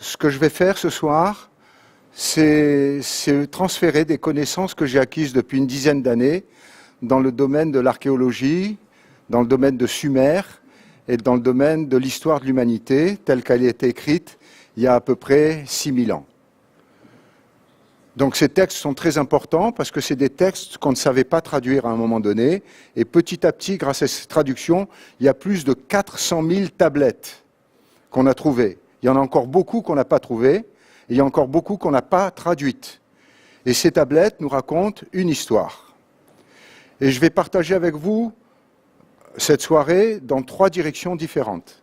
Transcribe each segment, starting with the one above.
Ce que je vais faire ce soir, c'est transférer des connaissances que j'ai acquises depuis une dizaine d'années dans le domaine de l'archéologie, dans le domaine de Sumer et dans le domaine de l'histoire de l'humanité, telle qu'elle a été écrite il y a à peu près 6000 ans. Donc ces textes sont très importants parce que c'est des textes qu'on ne savait pas traduire à un moment donné. Et petit à petit, grâce à ces traductions, il y a plus de 400 000 tablettes qu'on a trouvées. Il y en a encore beaucoup qu'on n'a pas trouvées, et il y a encore beaucoup qu'on n'a pas traduites. Et ces tablettes nous racontent une histoire. Et je vais partager avec vous cette soirée dans 3 directions différentes.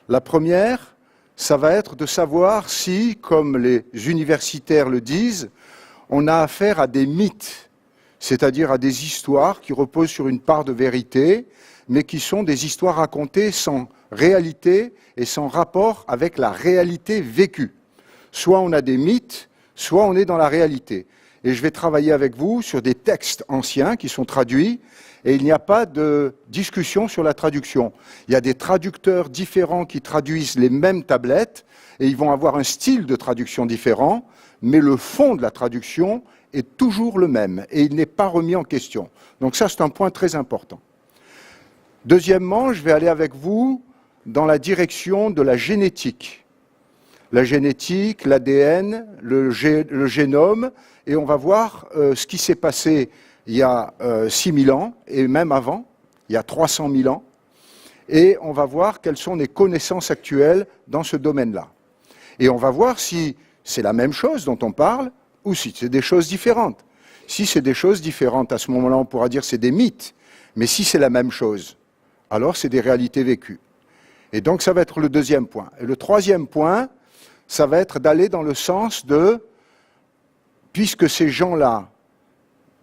La première, ça va être de savoir si, comme les universitaires le disent, on a affaire à des mythes, c'est-à-dire à des histoires qui reposent sur une part de vérité, mais qui sont des histoires racontées sans réalité et sans rapport avec la réalité vécue. Soit on a des mythes, soit on est dans la réalité. Et je vais travailler avec vous sur des textes anciens qui sont traduits, et il n'y a pas de discussion sur la traduction. Il y a des traducteurs différents qui traduisent les mêmes tablettes, et ils vont avoir un style de traduction différent, mais le fond de la traduction est toujours le même, et il n'est pas remis en question. Donc ça, c'est un point très important. Deuxièmement, je vais aller avec vous dans la direction de la génétique. La génétique, l'ADN, le génome, et on va voir ce qui s'est passé il y a 6000 ans, et même avant, il y a 300 000 ans, et on va voir quelles sont les connaissances actuelles dans ce domaine-là. Et on va voir si c'est la même chose dont on parle, ou si c'est des choses différentes. Si c'est des choses différentes, à ce moment-là, on pourra dire que c'est des mythes, mais si c'est la même chose, alors c'est des réalités vécues. Et donc ça va être le deuxième point. Et le troisième point, ça va être d'aller dans le sens de, puisque ces gens-là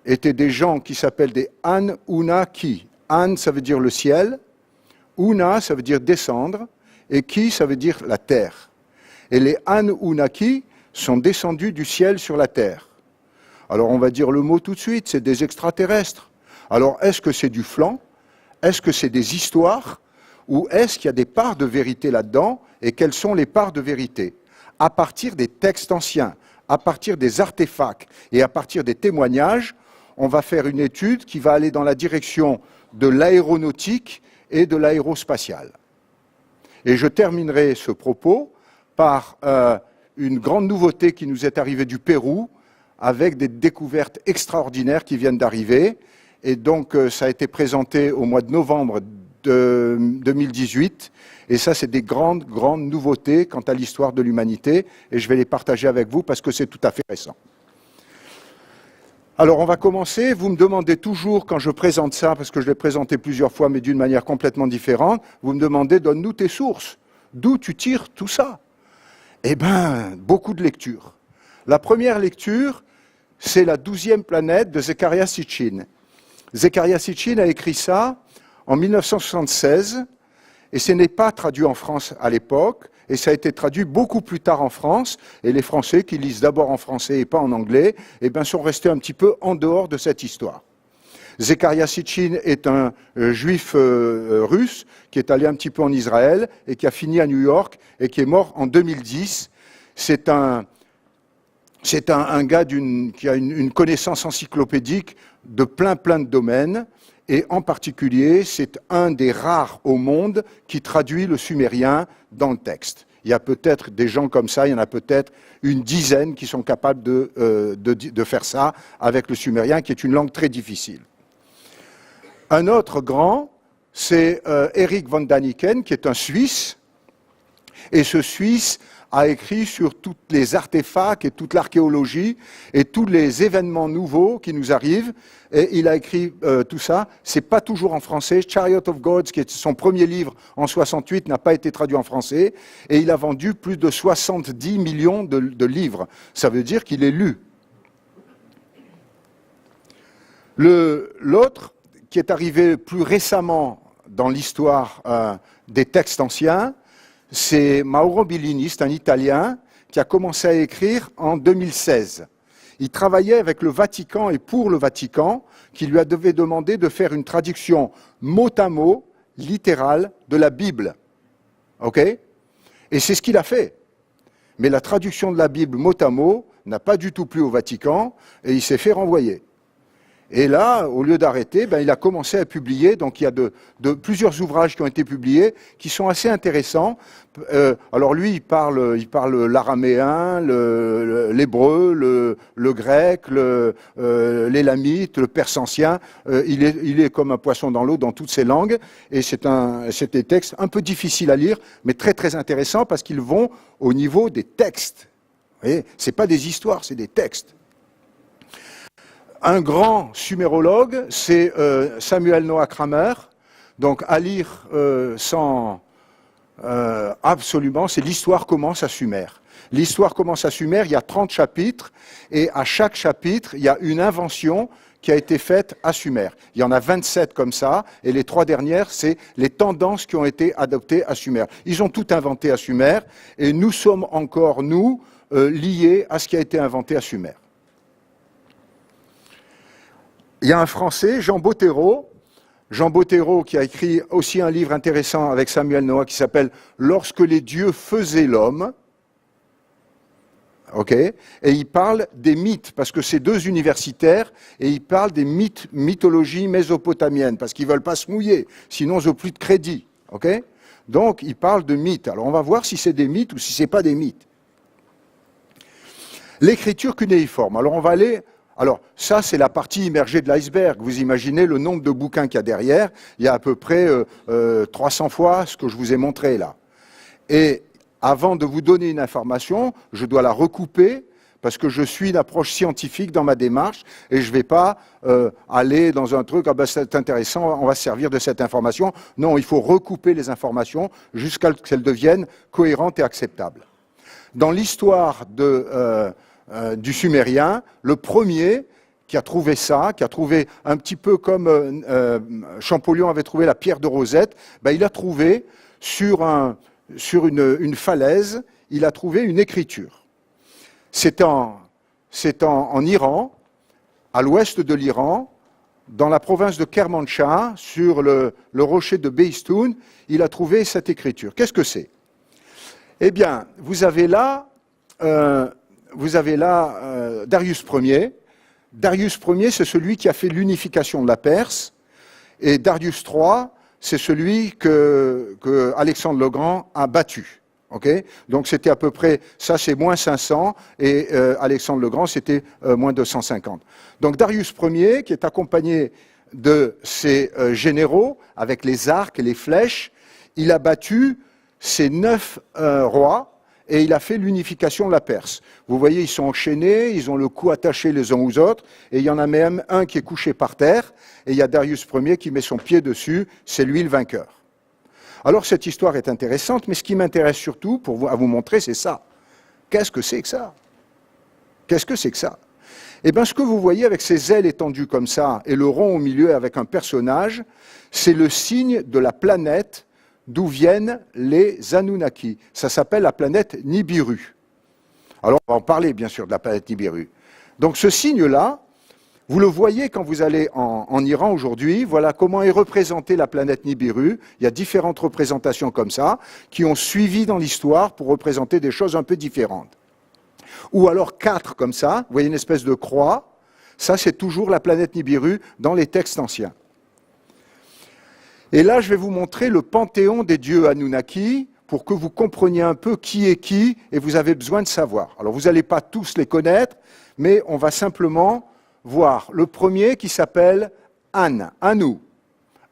étaient des gens qui s'appellent des Anunnaki. An, ça veut dire le ciel, Una, ça veut dire descendre, et Ki, ça veut dire la terre. Et les Anunnaki sont descendus du ciel sur la terre. Alors on va dire le mot tout de suite, c'est des extraterrestres. Alors est-ce que c'est du flan? Est-ce que c'est des histoires? Ou est-ce qu'il y a des parts de vérité là-dedans? Et quelles sont les parts de vérité? À partir des textes anciens, à partir des artefacts et à partir des témoignages, on va faire une étude qui va aller dans la direction de l'aéronautique et de l'aérospatiale. Et je terminerai ce propos par une grande nouveauté qui nous est arrivée du Pérou, avec des découvertes extraordinaires qui viennent d'arriver. Et donc ça a été présenté au mois de novembre de 2018. Et ça, c'est des grandes nouveautés quant à l'histoire de l'humanité. Et je vais les partager avec vous parce que c'est tout à fait récent. Alors, on va commencer. Vous me demandez toujours, quand je présente ça, parce que je l'ai présenté plusieurs fois, mais d'une manière complètement différente, vous me demandez, donne-nous tes sources. D'où tu tires tout ça? Eh bien, beaucoup de lectures. La première lecture, c'est la 12e planète de Zecharia Sitchin. Zecharia Sitchin a écrit ça en 1976, et ce n'est pas traduit en France à l'époque, et ça a été traduit beaucoup plus tard en France, et les Français qui lisent d'abord en français et pas en anglais, eh bien, sont restés un petit peu en dehors de cette histoire. Zecharia Sitchin est un juif russe qui est allé un petit peu en Israël et qui a fini à New York et qui est mort en 2010. C'est un gars qui a une connaissance encyclopédique de plein de domaines, et en particulier, c'est un des rares au monde qui traduit le sumérien dans le texte. Il y a peut-être des gens comme ça, il y en a peut-être une dizaine qui sont capables de faire ça avec le sumérien, qui est une langue très difficile. Un autre grand, c'est Eric von Daniken, qui est un Suisse, et ce Suisse a écrit sur tous les artefacts et toute l'archéologie et tous les événements nouveaux qui nous arrivent. Et il a écrit tout ça. C'est pas toujours en français. Chariot of Gods, qui est son premier livre en 68, n'a pas été traduit en français. Et il a vendu plus de 70 millions de livres. Ça veut dire qu'il est lu. L'autre, qui est arrivé plus récemment dans l'histoire des textes anciens, c'est Mauro Billini, c'est un Italien qui a commencé à écrire en 2016. Il travaillait avec le Vatican et pour le Vatican, qui lui devait demander de faire une traduction mot à mot, littérale, de la Bible. OK ? Et c'est ce qu'il a fait. mais la traduction de la Bible mot à mot n'a pas du tout plu au Vatican, et il s'est fait renvoyer. Et là, au lieu d'arrêter, il a commencé à publier. Donc il y a plusieurs ouvrages qui ont été publiés, qui sont assez intéressants. Alors lui, il parle l'araméen, l'hébreu, le grec, l'élamite, le perse ancien. Il est comme un poisson dans l'eau dans toutes ces langues. Et c'est des textes un peu difficiles à lire, mais très très intéressants parce qu'ils vont au niveau des textes. Vous voyez, c'est pas des histoires, c'est des textes. Un grand sumérologue, c'est Samuel Noah Kramer. Donc à lire absolument, c'est l'histoire commence à Sumer. L'histoire commence à Sumer, il y a 30 chapitres, et à chaque chapitre, il y a une invention qui a été faite à Sumer. Il y en a 27 comme ça, et les 3 dernières, c'est les tendances qui ont été adoptées à Sumer. Ils ont tout inventé à Sumer, et nous sommes encore, nous, liés à ce qui a été inventé à Sumer. Il y a un Français, Jean Bottero, qui a écrit aussi un livre intéressant avec Samuel Noah qui s'appelle « Lorsque les dieux faisaient l'homme ». Okay. Et il parle des mythes, parce que c'est 2 universitaires, et il parle des mythologies mésopotamiennes, parce qu'ils ne veulent pas se mouiller, sinon ils n'ont plus de crédit. Okay. Donc il parle de mythes. Alors on va voir si c'est des mythes ou si ce n'est pas des mythes. L'écriture cunéiforme. Alors on va aller... Alors, ça, c'est la partie immergée de l'iceberg. Vous imaginez le nombre de bouquins qu'il y a derrière. Il y a à peu près 300 fois ce que je vous ai montré là. Et avant de vous donner une information, je dois la recouper parce que je suis une approche scientifique dans ma démarche et je ne vais pas aller dans un truc, c'est intéressant, on va se servir de cette information. Non, il faut recouper les informations jusqu'à ce qu'elles deviennent cohérentes et acceptables. Dans l'histoire du Sumérien, le premier qui a trouvé ça, qui a trouvé un petit peu comme Champollion avait trouvé la pierre de Rosette, il a trouvé sur une falaise, il a trouvé une écriture. C'est en Iran, à l'ouest de l'Iran, dans la province de Kermanshah, sur le rocher de Beistoun, il a trouvé cette écriture. Qu'est-ce que c'est? Eh bien, vous avez là Darius Ier. Darius Ier, c'est celui qui a fait l'unification de la Perse. Et Darius III, c'est celui que Alexandre le Grand a battu. Okay. Donc c'était à peu près, ça c'est moins 500, et Alexandre le Grand, c'était moins 250. Donc Darius Ier, qui est accompagné de ses généraux, avec les arcs et les flèches, il a battu ces 9 rois, et il a fait l'unification de la Perse. Vous voyez, ils sont enchaînés, ils ont le cou attaché les uns aux autres, et il y en a même un qui est couché par terre, et il y a Darius Ier qui met son pied dessus, c'est lui le vainqueur. Alors cette histoire est intéressante, mais ce qui m'intéresse surtout, à vous montrer, c'est ça. Qu'est-ce que c'est que ça? Qu'est-ce que c'est que ça? Eh bien, ce que vous voyez avec ces ailes étendues comme ça, et le rond au milieu avec un personnage, c'est le signe de la planète d'où viennent les Anunnaki. Ça s'appelle la planète Nibiru. Alors, on va en parler, bien sûr, de la planète Nibiru. Donc, ce signe-là, vous le voyez quand vous allez en Iran aujourd'hui. Voilà comment est représentée la planète Nibiru. Il y a différentes représentations comme ça, qui ont suivi dans l'histoire pour représenter des choses un peu différentes. Ou alors 4 comme ça, vous voyez une espèce de croix. Ça, c'est toujours la planète Nibiru dans les textes anciens. Et là, je vais vous montrer le panthéon des dieux Anunnaki pour que vous compreniez un peu qui est qui et vous avez besoin de savoir. Alors, vous n'allez pas tous les connaître, mais on va simplement voir le premier qui s'appelle Anu.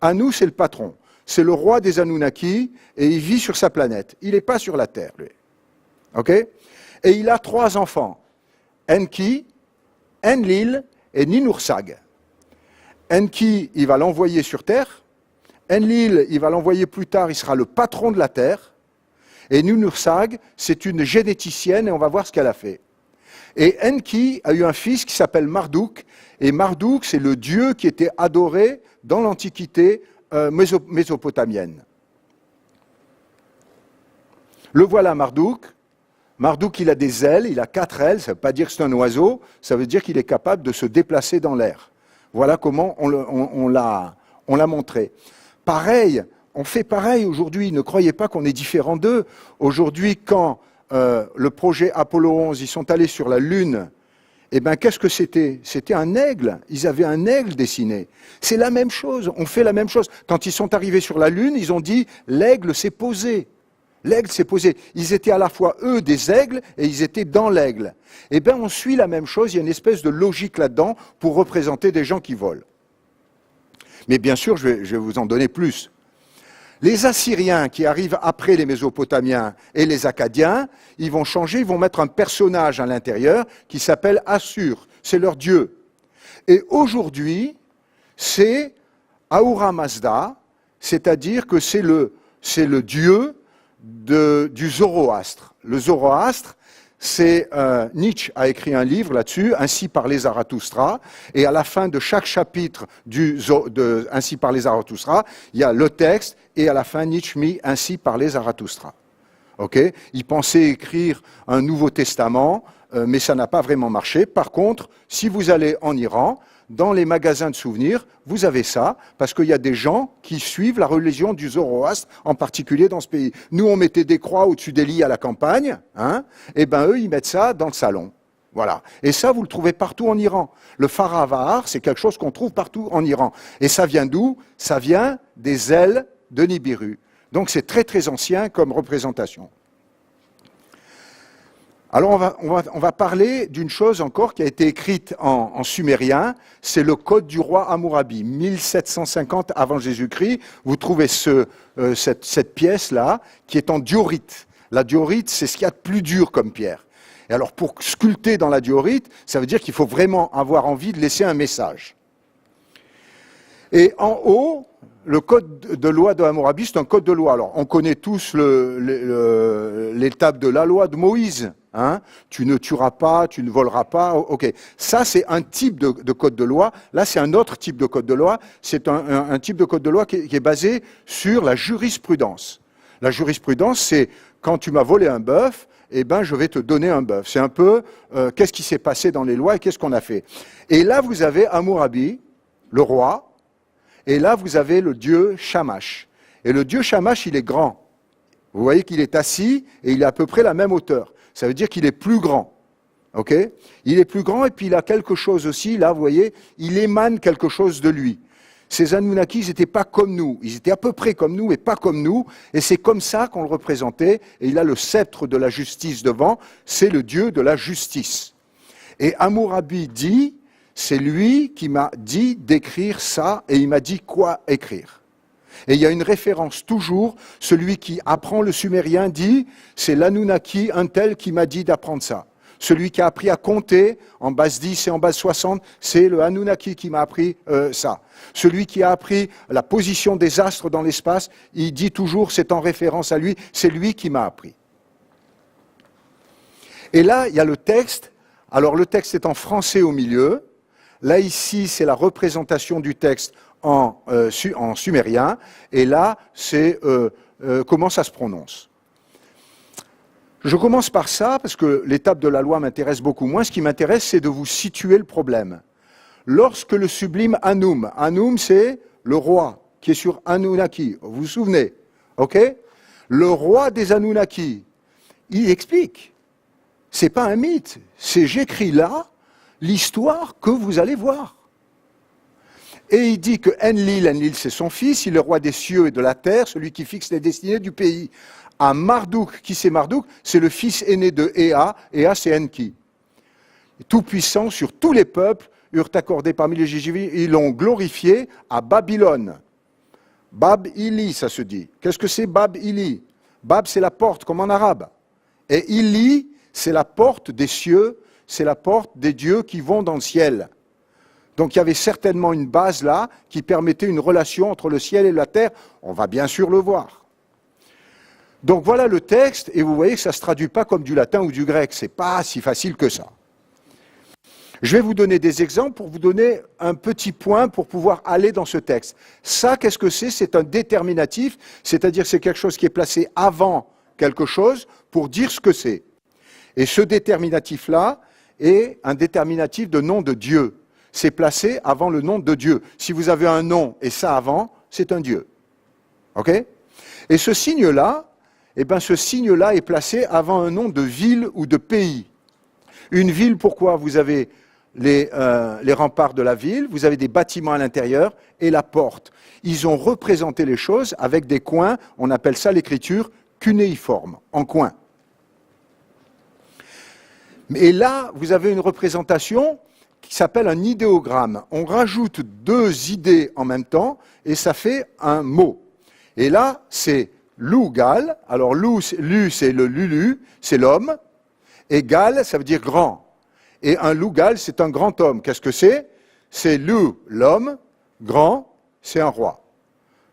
Anu, c'est le patron. C'est le roi des Anunnaki et il vit sur sa planète. Il n'est pas sur la Terre, lui. OK? Et il a 3 enfants. Enki, Enlil et Ninursag. Enki, il va l'envoyer sur Terre. Enlil, il va l'envoyer plus tard, il sera le patron de la Terre. Et Ninursag, c'est une généticienne et on va voir ce qu'elle a fait. Et Enki a eu un fils qui s'appelle Marduk. Et Marduk, c'est le dieu qui était adoré dans l'Antiquité mésopotamienne. Le voilà Marduk. Marduk, il a des ailes, il a 4 ailes. Ça ne veut pas dire que c'est un oiseau, ça veut dire qu'il est capable de se déplacer dans l'air. Voilà comment on l'a montré. Pareil, on fait pareil aujourd'hui. Ne croyez pas qu'on est différent d'eux. Aujourd'hui, quand le projet Apollo 11, ils sont allés sur la Lune, eh bien, qu'est-ce que c'était? C'était un aigle. Ils avaient un aigle dessiné. C'est la même chose. On fait la même chose. Quand ils sont arrivés sur la Lune, ils ont dit l'aigle s'est posé. L'aigle s'est posé. Ils étaient à la fois, eux, des aigles et ils étaient dans l'aigle. Eh bien, on suit la même chose. Il y a une espèce de logique là-dedans pour représenter des gens qui volent. Mais bien sûr, je vais vous en donner plus. Les Assyriens qui arrivent après les Mésopotamiens et les Akkadiens, ils vont changer, ils vont mettre un personnage à l'intérieur qui s'appelle Assur. C'est leur dieu. Et aujourd'hui, c'est Ahura Mazda, c'est-à-dire que c'est le dieu du Zoroastre. Le Zoroastre, c'est Nietzsche a écrit un livre là-dessus, Ainsi parlait Zarathustra, et à la fin de chaque chapitre de Ainsi parlait Zarathustra, il y a le texte, et à la fin Nietzsche mit Ainsi parlait Zarathustra. Okay? Il pensait écrire un Nouveau Testament, mais ça n'a pas vraiment marché. Par contre, si vous allez en Iran, dans les magasins de souvenirs, vous avez ça, parce qu'il y a des gens qui suivent la religion du Zoroastre, en particulier dans ce pays. Nous, on mettait des croix au-dessus des lits à la campagne, hein, et ben eux, ils mettent ça dans le salon. Voilà. Et ça, vous le trouvez partout en Iran. Le Faravahar, c'est quelque chose qu'on trouve partout en Iran. Et ça vient d'où? Ça vient des ailes de Nibiru. Donc c'est très très ancien comme représentation. Alors on va parler d'une chose encore qui a été écrite en sumérien, c'est le code du roi Hammurabi, 1750 avant Jésus-Christ. Vous trouvez cette pièce-là qui est en diorite. La diorite, c'est ce qu'il y a de plus dur comme pierre. Et alors pour sculpter dans la diorite, ça veut dire qu'il faut vraiment avoir envie de laisser un message. Et en haut, le code de loi de Hammurabi, c'est un code de loi. Alors on connaît tous l'étape de la loi de Moïse. Hein, tu ne tueras pas, tu ne voleras pas, ok. Ça, c'est un type de code de loi. Là, c'est un autre type de code de loi. C'est un type de code de loi qui est basé sur la jurisprudence. La jurisprudence, c'est quand tu m'as volé un bœuf, eh ben, je vais te donner un bœuf. C'est un peu qu'est-ce qui s'est passé dans les lois et qu'est-ce qu'on a fait. Et là, vous avez Hammurabi, le roi, et là, vous avez le dieu Shamash. Et le dieu Shamash, il est grand. Vous voyez qu'il est assis et il est à peu près la même hauteur. Ça veut dire qu'il est plus grand. Ok? Il est plus grand et puis il a quelque chose aussi, là, vous voyez, il émane quelque chose de lui. Ces Anunnakis, ils n'étaient pas comme nous. Ils étaient à peu près comme nous, mais pas comme nous. Et c'est comme ça qu'on le représentait. Et il a le sceptre de la justice devant. C'est le dieu de la justice. Et Hammurabi dit, c'est lui qui m'a dit d'écrire ça et il m'a dit quoi écrire. Et il y a une référence toujours, celui qui apprend le sumérien dit, c'est l'Anunnaki, un tel qui m'a dit d'apprendre ça. Celui qui a appris à compter en base 10 et en base 60, c'est le Anunnaki qui m'a appris ça. Celui qui a appris la position des astres dans l'espace, il dit toujours, c'est en référence à lui, c'est lui qui m'a appris. Et là, il y a le texte. Alors le texte est en français au milieu. Là, ici, c'est la représentation du texte en sumérien, et là, c'est comment ça se prononce. Je commence par ça, parce que l'étape de la loi m'intéresse beaucoup moins. Ce qui m'intéresse, c'est de vous situer le problème. Lorsque le sublime Anum, Anum, c'est le roi, qui est sur Anunnaki, vous vous souvenez, ok? Le roi des Anunnaki, il explique. C'est pas un mythe, c'est j'écris là l'histoire que vous allez voir. Et il dit que Enlil c'est son fils, il est le roi des cieux et de la terre, celui qui fixe les destinées du pays. À Marduk, qui c'est Marduk? C'est le fils aîné de Ea, Ea c'est Enki. Tout puissant sur tous les peuples, eurent accordé parmi les Jéjivis, ils l'ont glorifié à Babylone. Bab-Ili, ça se dit. Qu'est-ce que c'est Bab-Ili? Bab, c'est la porte, comme en arabe. Et Ili, c'est la porte des cieux, c'est la porte des dieux qui vont dans le ciel. Donc il y avait certainement une base là qui permettait une relation entre le ciel et la terre. On va bien sûr le voir. Donc voilà le texte, et vous voyez que ça ne se traduit pas comme du latin ou du grec. Ce n'est pas si facile que ça. Je vais vous donner des exemples pour vous donner un petit point pour pouvoir aller dans ce texte. Ça, qu'est-ce que c'est? C'est un déterminatif, c'est-à-dire c'est quelque chose qui est placé avant quelque chose pour dire ce que c'est. Et ce déterminatif-là est un déterminatif de nom de Dieu. C'est placé avant le nom de Dieu. Si vous avez un nom et ça avant, c'est un Dieu. Ok? Et ce signe-là, eh ben, ce signe-là est placé avant un nom de ville ou de pays. Une ville, pourquoi? Vous avez les remparts de la ville, vous avez des bâtiments à l'intérieur et la porte. Ils ont représenté les choses avec des coins, on appelle ça l'écriture cunéiforme, en coin. Et là, vous avez une représentation qui s'appelle un idéogramme. On rajoute deux idées en même temps et ça fait un mot. Et là, c'est lougal. Alors, lu, c'est le lulu, c'est l'homme. Et gal, ça veut dire grand. Et un lougal, c'est un grand homme. Qu'est-ce que c'est? C'est lu, l'homme, grand, c'est un roi.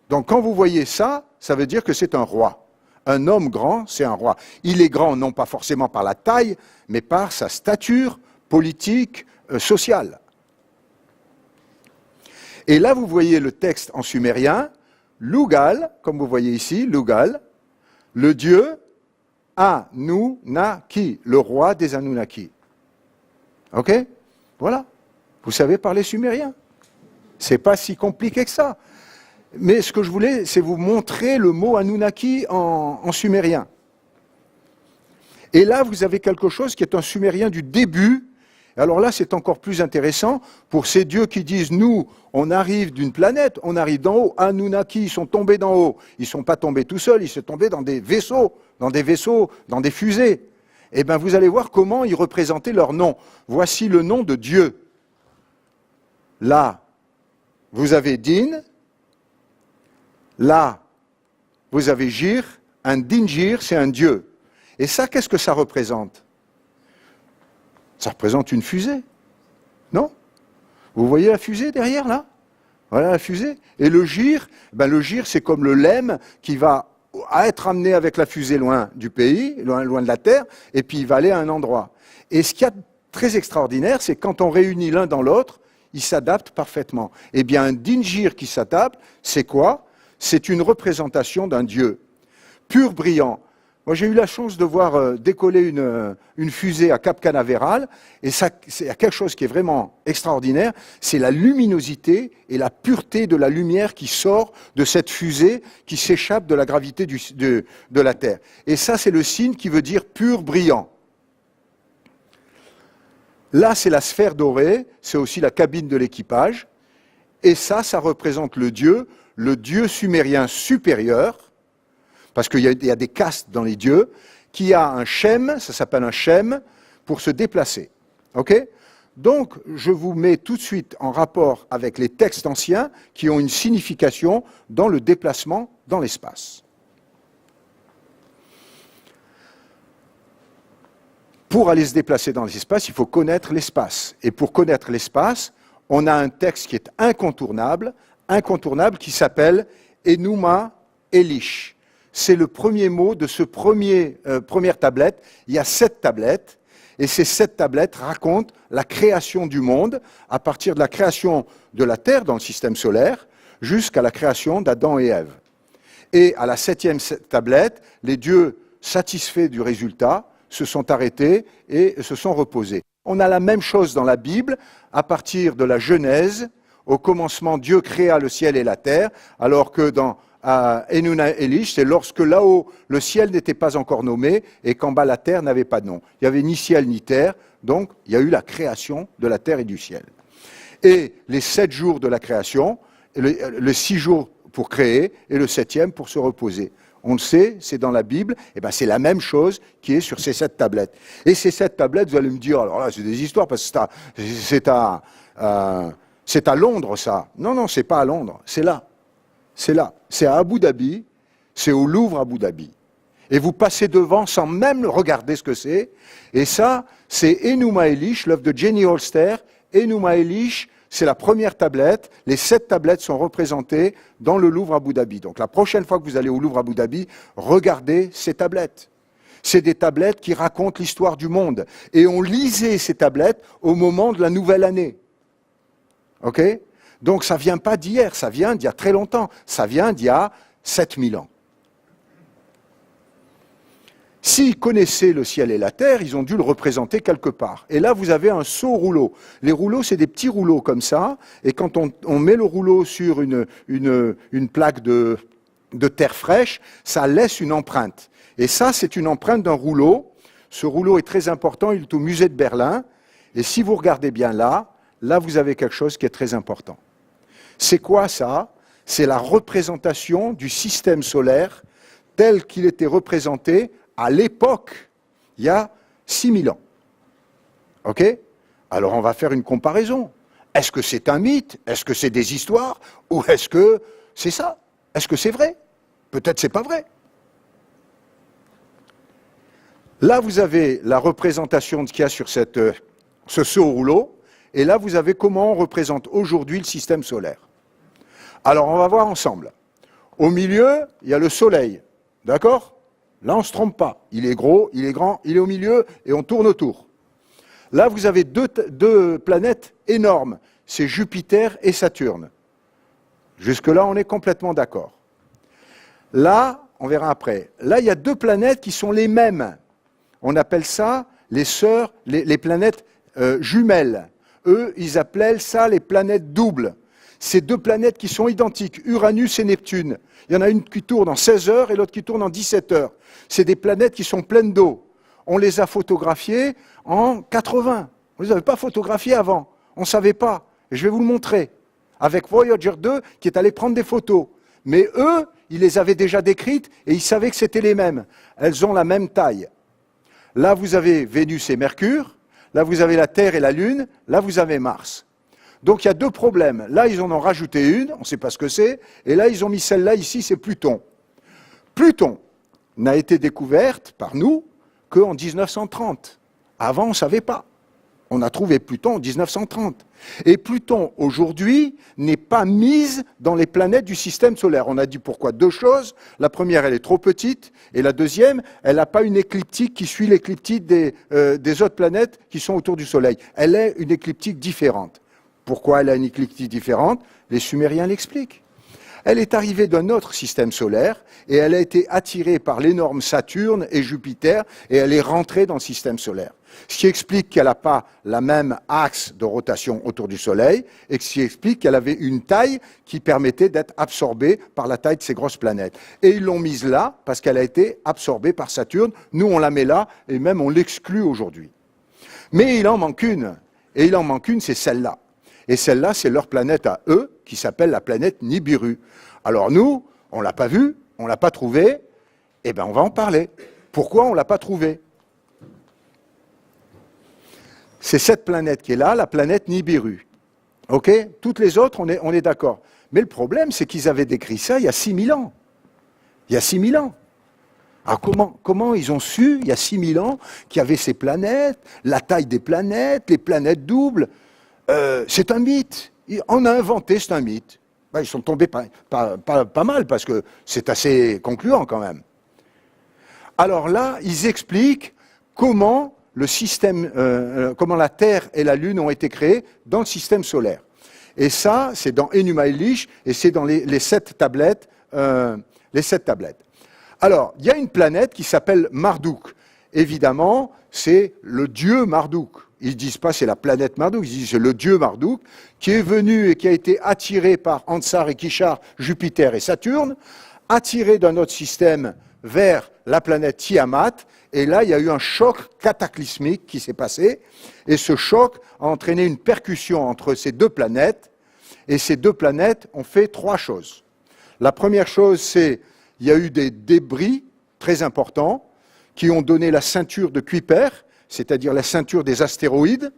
Donc, quand vous voyez ça, ça veut dire que c'est un roi. Un homme grand, c'est un roi. Il est grand, non pas forcément par la taille, mais par sa stature politique, sociale. Et là, vous voyez le texte en sumérien, Lugal, comme vous voyez ici, Lugal, le dieu Anunnaki, le roi des Anunnaki. Ok? Voilà. Vous savez parler sumérien. C'est pas si compliqué que ça. Mais ce que je voulais, c'est vous montrer le mot Anunnaki en sumérien. Et là, vous avez quelque chose qui est un sumérien du début. Alors là, c'est encore plus intéressant pour ces dieux qui disent, nous, on arrive d'une planète, on arrive d'en haut. Anunnaki, ils sont tombés d'en haut. Ils ne sont pas tombés tout seuls, ils sont tombés dans des vaisseaux, dans des fusées. Eh bien, vous allez voir comment ils représentaient leur nom. Voici le nom de Dieu. Là, vous avez Din. Là, vous avez Jir. Un Dinjir, c'est un dieu. Et ça, qu'est-ce que ça représente? Ça représente une fusée, non? Vous voyez la fusée derrière, là? Voilà la fusée. Et le gir, le gir, c'est comme le lemme qui va être amené avec la fusée loin du pays, loin de la Terre, et puis il va aller à un endroit. Et ce qu'il y a de très extraordinaire, c'est quand on réunit l'un dans l'autre, ils s'adaptent parfaitement. Eh bien, un Dinjir qui s'adapte, c'est quoi? C'est une représentation d'un dieu, pur brillant. Moi, j'ai eu la chance de voir décoller une fusée à Cap Canaveral, et ça, c'est quelque chose qui est vraiment extraordinaire, c'est la luminosité et la pureté de la lumière qui sort de cette fusée qui s'échappe de la gravité de la Terre. Et ça, c'est le signe qui veut dire pur, brillant. Là, c'est la sphère dorée, c'est aussi la cabine de l'équipage, et ça représente le dieu sumérien supérieur, parce qu'il y a des castes dans les dieux, qui a un shem, ça s'appelle un shem, pour se déplacer. Ok? Donc, je vous mets tout de suite en rapport avec les textes anciens qui ont une signification dans le déplacement dans l'espace. Pour aller se déplacer dans l'espace, il faut connaître l'espace. Et pour connaître l'espace, on a un texte qui est incontournable qui s'appelle Enuma Elish. C'est le premier mot de ce première tablette. Il y a 7 tablettes, et ces 7 tablettes racontent la création du monde, à partir de la création de la Terre dans le système solaire, jusqu'à la création d'Adam et Ève. Et à la 7e tablette, les dieux, satisfaits du résultat, se sont arrêtés et se sont reposés. On a la même chose dans la Bible, à partir de la Genèse. Au commencement, Dieu créa le ciel et la terre, alors que dans Enuma Elish, c'est lorsque là-haut, le ciel n'était pas encore nommé et qu'en bas, la terre n'avait pas de nom. Il n'y avait ni ciel ni terre, donc il y a eu la création de la terre et du ciel. Et les 7 jours de la création, le 6 jours pour créer et le 7e pour se reposer. On le sait, c'est dans la Bible, et ben c'est la même chose qui est sur ces 7 tablettes. Et ces 7 tablettes, vous allez me dire, alors là, c'est des histoires, parce que c'est à Londres, ça. Non, c'est pas à Londres, c'est là. C'est là. C'est à Abu Dhabi, c'est au Louvre Abu Dhabi. Et vous passez devant sans même regarder ce que c'est. Et ça, c'est Enuma Elish, l'œuvre de Jenny Holster. Enuma Elish, c'est la première tablette. Les 7 tablettes sont représentées dans le Louvre Abu Dhabi. Donc la prochaine fois que vous allez au Louvre Abu Dhabi, regardez ces tablettes. C'est des tablettes qui racontent l'histoire du monde. Et on lisait ces tablettes au moment de la nouvelle année. Ok ? Donc ça ne vient pas d'hier, ça vient d'il y a très longtemps. Ça vient d'il y a 7000 ans. S'ils connaissaient le ciel et la terre, ils ont dû le représenter quelque part. Et là, vous avez un seau rouleau. Les rouleaux, c'est des petits rouleaux comme ça. Et quand on met le rouleau sur une plaque de de terre fraîche, ça laisse une empreinte. Et ça, c'est une empreinte d'un rouleau. Ce rouleau est très important, il est au musée de Berlin. Et si vous regardez bien là, vous avez quelque chose qui est très important. C'est quoi ça? C'est la représentation du système solaire tel qu'il était représenté à l'époque, il y a 6000 ans. OK? Alors on va faire une comparaison. Est-ce que c'est un mythe? Est-ce que c'est des histoires? Ou est-ce que c'est ça? Est-ce que c'est vrai? Peut-être c'est pas vrai. Là, vous avez la représentation de ce qu'il y a sur ce seau rouleau, et là, vous avez comment on représente aujourd'hui le système solaire. Alors, on va voir ensemble. Au milieu, il y a le Soleil, d'accord? Là, on ne se trompe pas. Il est gros, il est grand, il est au milieu, et on tourne autour. Là, vous avez deux planètes énormes, c'est Jupiter et Saturne. Jusque-là, on est complètement d'accord. Là, on verra après, là, il y a deux planètes qui sont les mêmes. On appelle ça les sœurs, les planètes jumelles. Eux, ils appellent ça les planètes doubles. C'est deux planètes qui sont identiques, Uranus et Neptune. Il y en a une qui tourne en 16 heures et l'autre qui tourne en 17 heures. C'est des planètes qui sont pleines d'eau. On les a photographiées en 80. On ne les avait pas photographiées avant. On ne savait pas. Et je vais vous le montrer. Avec Voyager 2 qui est allé prendre des photos. Mais eux, ils les avaient déjà décrites et ils savaient que c'était les mêmes. Elles ont la même taille. Là, vous avez Vénus et Mercure. Là, vous avez la Terre et la Lune. Là, vous avez Mars. Donc, il y a deux problèmes. Là, ils en ont rajouté une. On ne sait pas ce que c'est. Et là, ils ont mis celle-là ici, c'est Pluton. Pluton n'a été découverte par nous qu'en 1930. Avant, on ne savait pas. On a trouvé Pluton en 1930. Et Pluton, aujourd'hui, n'est pas mise dans les planètes du système solaire. On a dit pourquoi? Deux choses. La première, elle est trop petite. Et la deuxième, elle n'a pas une écliptique qui suit l'écliptique des autres planètes qui sont autour du Soleil. Elle est une écliptique différente. Pourquoi elle a une écliptique différente? Les Sumériens l'expliquent. Elle est arrivée d'un autre système solaire et elle a été attirée par l'énorme Saturne et Jupiter et elle est rentrée dans le système solaire. Ce qui explique qu'elle n'a pas la même axe de rotation autour du Soleil et ce qui explique qu'elle avait une taille qui permettait d'être absorbée par la taille de ces grosses planètes. Et ils l'ont mise là parce qu'elle a été absorbée par Saturne. Nous, on la met là et même on l'exclut aujourd'hui. Mais il en manque une. Et il en manque une, c'est celle-là. Et celle-là, c'est leur planète à eux, qui s'appelle la planète Nibiru. Alors nous, on ne l'a pas vue, on ne l'a pas trouvée, eh bien on va en parler. Pourquoi on ne l'a pas trouvée? C'est cette planète qui est là, la planète Nibiru. OK? Toutes les autres, on est d'accord. Mais le problème, c'est qu'ils avaient décrit ça il y a 6000 ans. Il y a 6000 ans. Alors comment ils ont su, il y a 6000 ans, qu'il y avait ces planètes, la taille des planètes, les planètes doubles? C'est un mythe. On a inventé, c'est un mythe. Ben, ils sont tombés pas mal, parce que c'est assez concluant quand même. Alors là, ils expliquent comment le système, comment la Terre et la Lune ont été créées dans le système solaire. Et ça, c'est dans Enuma Elish, et c'est dans les 7 tablettes. Alors, il y a une planète qui s'appelle Marduk. Évidemment, c'est le dieu Marduk. Ils ne disent pas c'est la planète Marduk, ils disent c'est le dieu Marduk, qui est venu et qui a été attiré par Ansar et Kishar, Jupiter et Saturne, attiré d'un autre système vers la planète Tiamat, et là il y a eu un choc cataclysmique qui s'est passé, et ce choc a entraîné une percussion entre ces deux planètes, et ces deux planètes ont fait 3 choses. La première chose, c'est qu'il y a eu des débris très importants qui ont donné la ceinture de Kuiper, c'est-à-dire la ceinture des astéroïdes,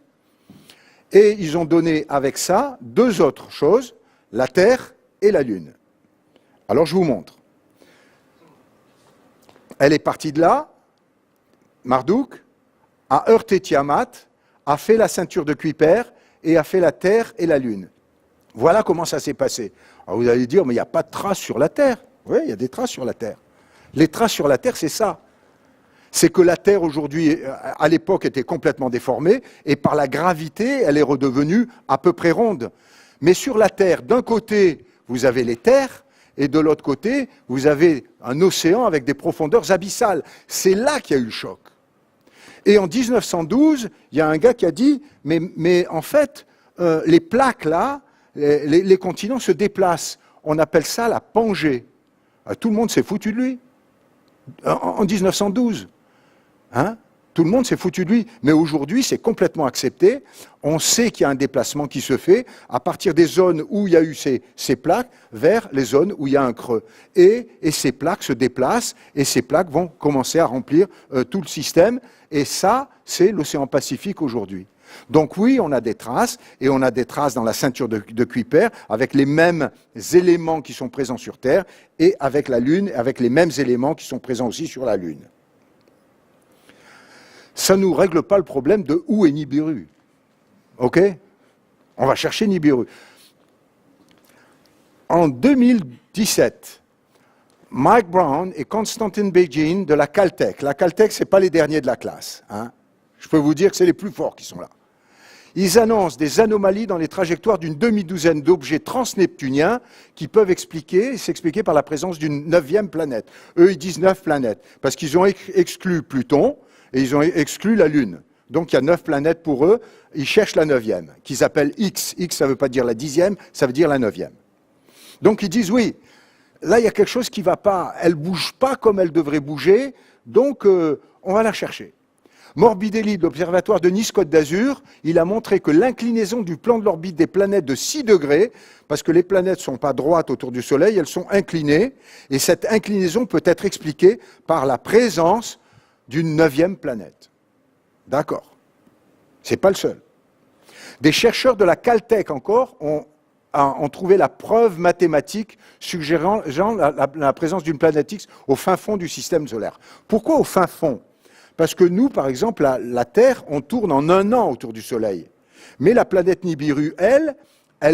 et ils ont donné avec ça 2 autres choses, la Terre et la Lune. Alors je vous montre. Elle est partie de là, Marduk, a heurté Tiamat, a fait la ceinture de Kuiper et a fait la Terre et la Lune. Voilà comment ça s'est passé. Alors vous allez dire, mais il n'y a pas de traces sur la Terre. Oui, il y a des traces sur la Terre. Les traces sur la Terre, c'est ça. C'est que la Terre aujourd'hui, à l'époque, était complètement déformée, et par la gravité, elle est redevenue à peu près ronde. Mais sur la Terre, d'un côté, vous avez les terres, et de l'autre côté, vous avez un océan avec des profondeurs abyssales. C'est là qu'il y a eu le choc. Et en 1912, il y a un gars qui a dit, mais en fait, les plaques là, les continents se déplacent. On appelle ça la Pangée. Tout le monde s'est foutu de lui. En 1912. Hein? Tout le monde s'est foutu de lui. Mais aujourd'hui, c'est complètement accepté. On sait qu'il y a un déplacement qui se fait à partir des zones où il y a eu ces plaques vers les zones où il y a un creux. Et ces plaques se déplacent et ces plaques vont commencer à remplir tout le système. Et ça, c'est l'océan Pacifique aujourd'hui. Donc oui, on a des traces, et on a des traces dans la ceinture de Kuiper, avec les mêmes éléments qui sont présents sur Terre, et avec la Lune, avec les mêmes éléments qui sont présents aussi sur la Lune. Ça ne nous règle pas le problème de où est Nibiru. OK? On va chercher Nibiru. En 2017, Mike Brown et Konstantin Begin de la Caltech. La Caltech, ce n'est pas les derniers de la classe. Hein? Je peux vous dire que c'est les plus forts qui sont là. Ils annoncent des anomalies dans les trajectoires d'une demi-douzaine d'objets transneptuniens qui peuvent s'expliquer par la présence d'une 9e planète. Eux, ils disent 9 planètes, parce qu'ils ont exclu Pluton et ils ont exclu la Lune. Donc il y a 9 planètes pour eux, ils cherchent la 9e, qu'ils appellent X. X, ça ne veut pas dire la 10e, ça veut dire la 9e. Donc ils disent oui, là il y a quelque chose qui ne va pas, elle ne bouge pas comme elle devrait bouger, donc on va la chercher. Morbidelli, de l'Observatoire de Nice-Côte d'Azur, il a montré que l'inclinaison du plan de l'orbite des planètes de 6 degrés, parce que les planètes ne sont pas droites autour du Soleil, elles sont inclinées, et cette inclinaison peut être expliquée par la présence d'une 9e planète. D'accord. Ce n'est pas le seul. Des chercheurs de la Caltech encore ont trouvé la preuve mathématique suggérant la présence d'une planète X au fin fond du système solaire. Pourquoi au fin fond ? Parce que nous, par exemple, la Terre, on tourne en 1 an autour du Soleil. Mais la planète Nibiru, elle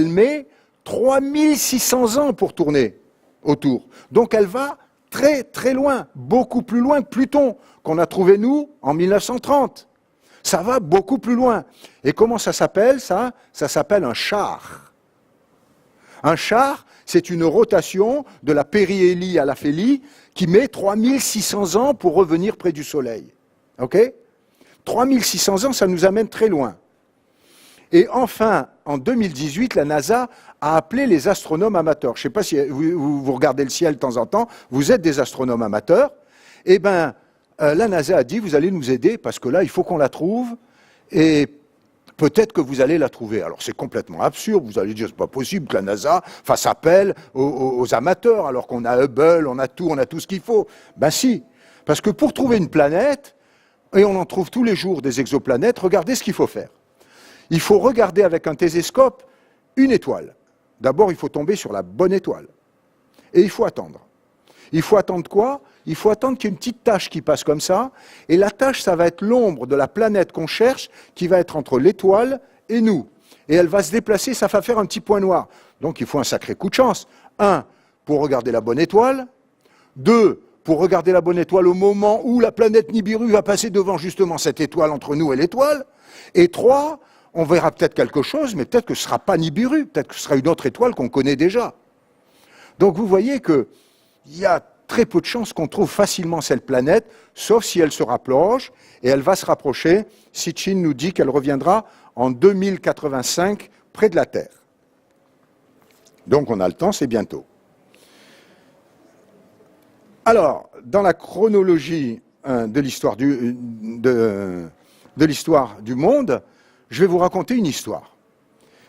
met 3600 ans pour tourner autour. Donc elle va très très loin, beaucoup plus loin que Pluton, qu'on a trouvé nous en 1930. Ça va beaucoup plus loin. Et comment ça s'appelle ça ? Ça s'appelle un char. Un char, c'est une rotation de la périhélie à l'aphélie qui met 3600 ans pour revenir près du Soleil. OK ? 3600 ans, ça nous amène très loin. Et enfin, en 2018, la NASA a appelé les astronomes amateurs. Je ne sais pas si vous regardez le ciel de temps en temps, vous êtes des astronomes amateurs. Eh bien, la NASA a dit, vous allez nous aider, parce que là, il faut qu'on la trouve, et peut-être que vous allez la trouver. Alors, c'est complètement absurde, vous allez dire, c'est pas possible que la NASA fasse appel aux amateurs, alors qu'on a Hubble, on a tout ce qu'il faut. Ben si, parce que pour trouver une planète, et on en trouve tous les jours des exoplanètes, regardez ce qu'il faut faire. Il faut regarder avec un télescope une étoile. D'abord, il faut tomber sur la bonne étoile. Et il faut attendre. Il faut attendre quoi ? Il faut attendre qu'il y ait une petite tache qui passe comme ça, et la tache, ça va être l'ombre de la planète qu'on cherche, qui va être entre l'étoile et nous. Et elle va se déplacer, ça va faire un petit point noir. Donc il faut un sacré coup de chance. 1, pour regarder la bonne étoile. 2, pour regarder la bonne étoile au moment où la planète Nibiru va passer devant justement cette étoile entre nous et l'étoile. Et 3, on verra peut-être quelque chose, mais peut-être que ce ne sera pas Nibiru, peut-être que ce sera une autre étoile qu'on connaît déjà. Donc vous voyez qu'il y a très peu de chances qu'on trouve facilement cette planète, sauf si elle se rapproche, et elle va se rapprocher. Sitchin nous dit qu'elle reviendra en 2085 près de la Terre. Donc on a le temps, c'est bientôt. Alors, dans la chronologie de l'histoire du monde, je vais vous raconter une histoire.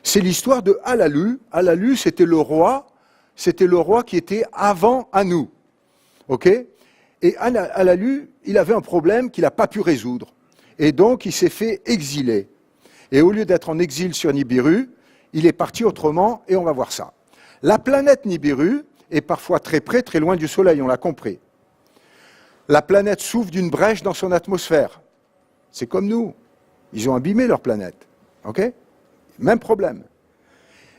C'est l'histoire de Alalu. Alalu, c'était le roi qui était avant Anu. OK ? Et Alalu, il avait un problème qu'il n'a pas pu résoudre. Et donc, il s'est fait exiler. Et au lieu d'être en exil sur Nibiru, il est parti autrement, et on va voir ça. La planète Nibiru est parfois très près, très loin du Soleil, on l'a compris. La planète souffre d'une brèche dans son atmosphère. C'est comme nous. Ils ont abîmé leur planète. OK ? Même problème.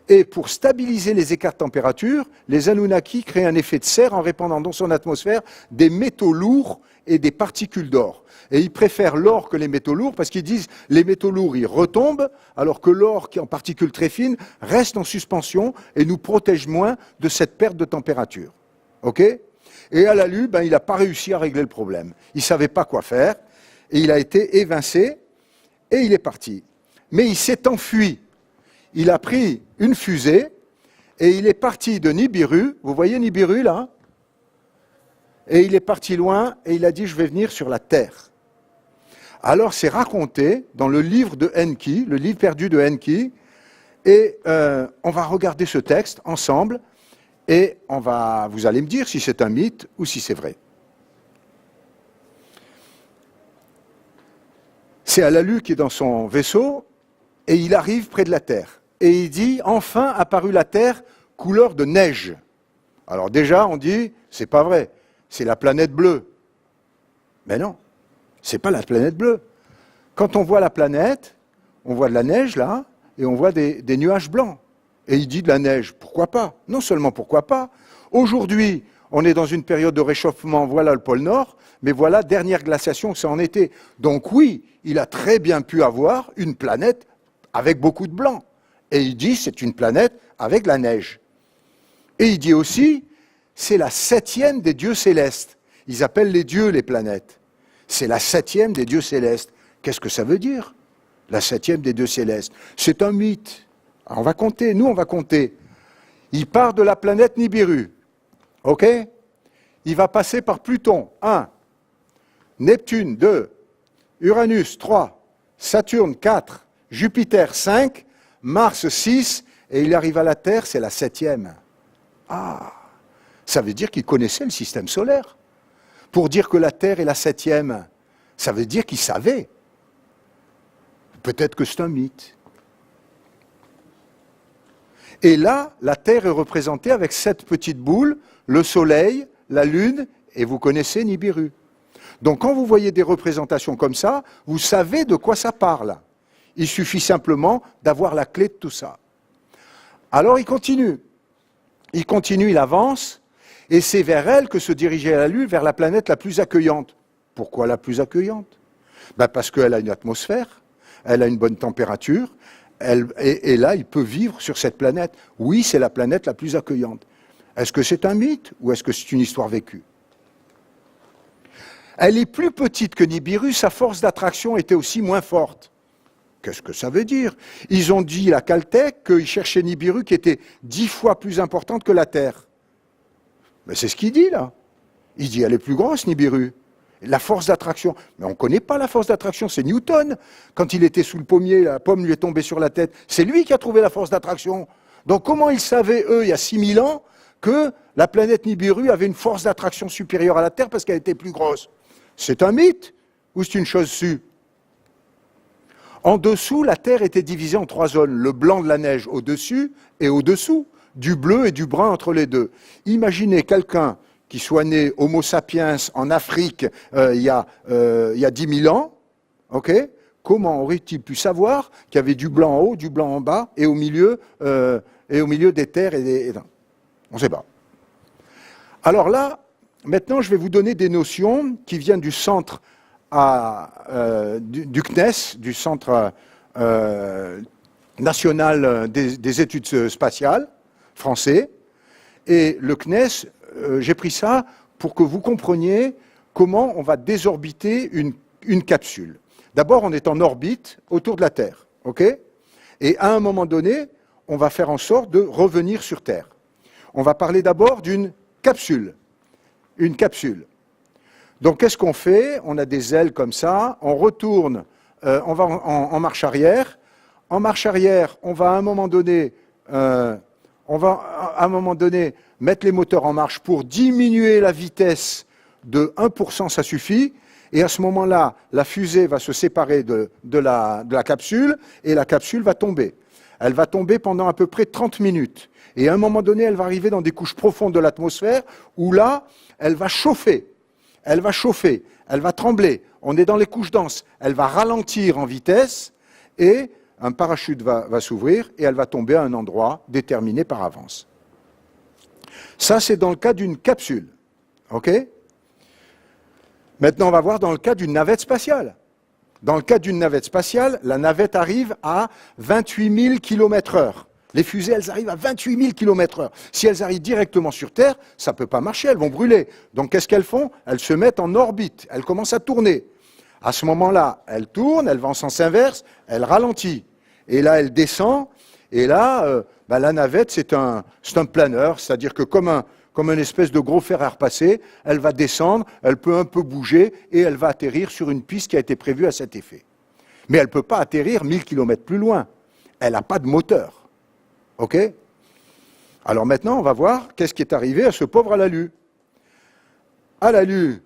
Et pour stabiliser les écarts de température, les Anunnaki créent un effet de serre en répandant dans son atmosphère des métaux lourds et des particules d'or. Et ils préfèrent l'or que les métaux lourds parce qu'ils disent les métaux lourds, ils retombent, alors que l'or, qui est en particules très fines, reste en suspension et nous protège moins de cette perte de température. OK ? Et Alalu, il n'a pas réussi à régler le problème. Il ne savait pas quoi faire et il a été évincé et il est parti. Mais il s'est enfui. Il a pris une fusée et il est parti de Nibiru. Vous voyez Nibiru là ? et il est parti loin, et il a dit, je vais venir sur la Terre. Alors c'est raconté dans le livre de Enki, le livre perdu de Enki, et on va regarder ce texte ensemble, et vous allez me dire si c'est un mythe ou si c'est vrai. C'est Alalu qui est dans son vaisseau, et il arrive près de la Terre. Et il dit, enfin apparut la Terre, couleur de neige. Alors déjà, on dit, c'est pas vrai, c'est la planète bleue. Mais non, c'est pas la planète bleue. Quand on voit la planète, on voit de la neige là, et on voit des nuages blancs. Et il dit de la neige, pourquoi pas? Non seulement pourquoi pas, aujourd'hui, on est dans une période de réchauffement, voilà le pôle Nord, mais voilà, dernière glaciation, c'est en été. Donc oui, il a très bien pu avoir une planète avec beaucoup de blanc. Et il dit, c'est une planète avec la neige. Et il dit aussi, c'est la 7e des dieux célestes. Ils appellent les dieux les planètes. C'est la 7e des dieux célestes. Qu'est-ce que ça veut dire, la 7e des dieux célestes? C'est un mythe. Alors on va compter, nous on va compter. Il part de la planète Nibiru. OK? Il va passer par Pluton, 1. Neptune, 2. Uranus, 3. Saturne, 4. Jupiter, 5. Mars, 6. Et il arrive à la Terre, c'est la 7e. Ah, ça veut dire qu'il connaissait le système solaire. Pour dire que la Terre est la 7e, ça veut dire qu'il savait. Peut-être que c'est un mythe. Et là, la Terre est représentée avec 7 petites boules, le Soleil, la Lune, et vous connaissez Nibiru. Donc quand vous voyez des représentations comme ça, vous savez de quoi ça parle. Il suffit simplement d'avoir la clé de tout ça. Alors il continue, il avance, et c'est vers elle que se dirigeait la Lune, vers la planète la plus accueillante. Pourquoi la plus accueillante? Parce qu'elle a une atmosphère, elle a une bonne température, et là, il peut vivre sur cette planète. Oui, c'est la planète la plus accueillante. Est-ce que c'est un mythe ou est-ce que c'est une histoire vécue? Elle est plus petite que Nibiru, sa force d'attraction était aussi moins forte. Qu'est-ce que ça veut dire? Ils ont dit, la Caltech, qu'ils cherchaient Nibiru qui était 10 fois plus importante que la Terre. Mais c'est ce qu'il dit, là. Il dit, elle est plus grosse, Nibiru. La force d'attraction. Mais on ne connaît pas la force d'attraction, c'est Newton. Quand il était sous le pommier, la pomme lui est tombée sur la tête. C'est lui qui a trouvé la force d'attraction. Donc comment ils savaient, eux, il y a 6000 ans, que la planète Nibiru avait une force d'attraction supérieure à la Terre parce qu'elle était plus grosse? C'est un mythe ou c'est une chose sue? En dessous, la Terre était divisée en 3 zones. Le blanc de la neige au-dessus et au-dessous. Du bleu et du brun entre les deux. Imaginez quelqu'un qui soit né Homo sapiens en Afrique il y a 10 000 ans, ok? Comment aurait-il pu savoir qu'il y avait du blanc en haut, du blanc en bas, et au milieu des terres on ne sait pas. Alors là, maintenant, je vais vous donner des notions qui viennent du centre du CNES, du Centre national des études spatiales français. Et le CNES, j'ai pris ça pour que vous compreniez comment on va désorbiter une capsule. D'abord, on est en orbite autour de la Terre, ok? Et à un moment donné, on va faire en sorte de revenir sur Terre. On va parler d'abord d'une capsule. Une capsule. Donc, qu'est-ce qu'on fait? On a des ailes comme ça, on retourne, on va en marche arrière. En marche arrière, on va à un moment donné mettre les moteurs en marche pour diminuer la vitesse de 1%, ça suffit. Et à ce moment-là, la fusée va se séparer de la capsule et la capsule va tomber. Elle va tomber pendant à peu près 30 minutes. Et à un moment donné, elle va arriver dans des couches profondes de l'atmosphère où là, elle va chauffer. Elle va chauffer, elle va trembler. On est dans les couches denses. Elle va ralentir en vitesse et un parachute va s'ouvrir et elle va tomber à un endroit déterminé par avance. Ça, c'est dans le cas d'une capsule. OK? Maintenant, on va voir dans le cas d'une navette spatiale. Dans le cas d'une navette spatiale, la navette arrive à 28 000 km/h. Les fusées, elles arrivent à 28 000 km/h. Si elles arrivent directement sur Terre, ça ne peut pas marcher, elles vont brûler. Donc, qu'est-ce qu'elles font? Elles se mettent en orbite, elles commencent à tourner. À ce moment-là, elles tournent, elles vont en sens inverse, elles ralentissent. Et là, elles descendent. Et là, la navette, c'est un planeur, c'est-à-dire que comme comme une espèce de gros fer à repasser. Elle va descendre, elle peut un peu bouger et elle va atterrir sur une piste qui a été prévue à cet effet. Mais elle ne peut pas atterrir 1000 km plus loin. Elle n'a pas de moteur. OK ? Alors maintenant, on va voir qu'est-ce qui est arrivé à ce pauvre Alalu. Alalu,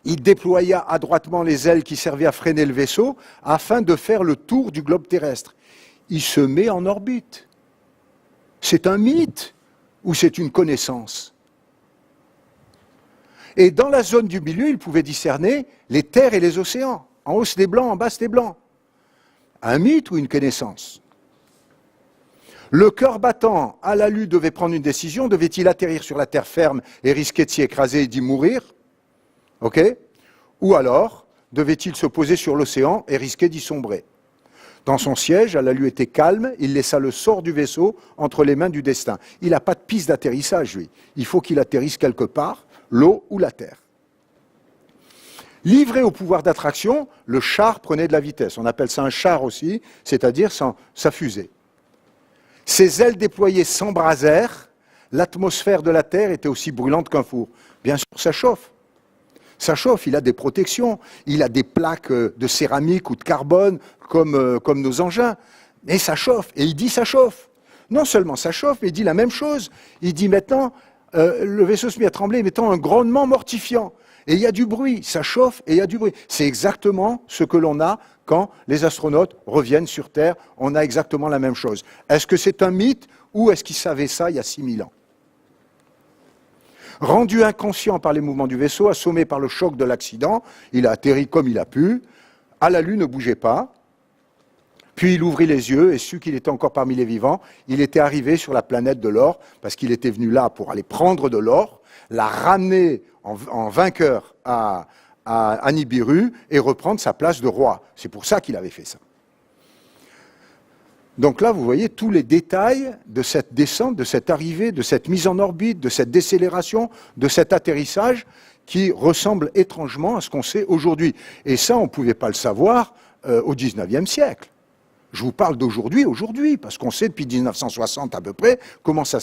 il déploya adroitement les ailes qui servaient à freiner le vaisseau afin de faire le tour du globe terrestre. Il se met en orbite. C'est un mythe ou c'est une connaissance? Et dans la zone du milieu, il pouvait discerner les terres et les océans. En haut, c'est des blancs, en bas, c'est des blancs. Un mythe ou une connaissance? Le cœur battant, Alalu devait prendre une décision. Devait-il atterrir sur la terre ferme et risquer de s'y écraser et d'y mourir? OK? Ou alors, devait-il se poser sur l'océan et risquer d'y sombrer? Dans son siège, Alalu était calme, il laissa le sort du vaisseau entre les mains du destin. Il n'a pas de piste d'atterrissage, lui. Il faut qu'il atterrisse quelque part, l'eau ou la terre. Livré au pouvoir d'attraction, le char prenait de la vitesse. On appelle ça un char aussi, c'est-à-dire sa fusée. Ses ailes déployées s'embrasèrent, l'atmosphère de la Terre était aussi brûlante qu'un four. Bien sûr, ça chauffe. Ça chauffe, il a des protections, il a des plaques de céramique ou de carbone comme nos engins. Mais ça chauffe, et il dit ça chauffe. Non seulement ça chauffe, mais il dit la même chose. Il dit maintenant, le vaisseau se mit à trembler, mettant un grondement mortifiant. Et il y a du bruit, ça chauffe et il y a du bruit. C'est exactement ce que l'on a quand les astronautes reviennent sur Terre. On a exactement la même chose. Est-ce que c'est un mythe ou est-ce qu'ils savaient ça il y a 6000 ans? Rendu inconscient par les mouvements du vaisseau, assommé par le choc de l'accident, il a atterri comme il a pu. Alalu ne bougeait pas. Puis il ouvrit les yeux et sut qu'il était encore parmi les vivants. Il était arrivé sur la planète de l'or, parce qu'il était venu là pour aller prendre de l'or, la ramener en vainqueur à Nibiru et reprendre sa place de roi. C'est pour ça qu'il avait fait ça. Donc là, vous voyez tous les détails de cette descente, de cette arrivée, de cette mise en orbite, de cette décélération, de cet atterrissage qui ressemble étrangement à ce qu'on sait aujourd'hui. Et ça, on ne pouvait pas le savoir au XIXe siècle. Je vous parle d'aujourd'hui, parce qu'on sait depuis 1960 à peu près comment ça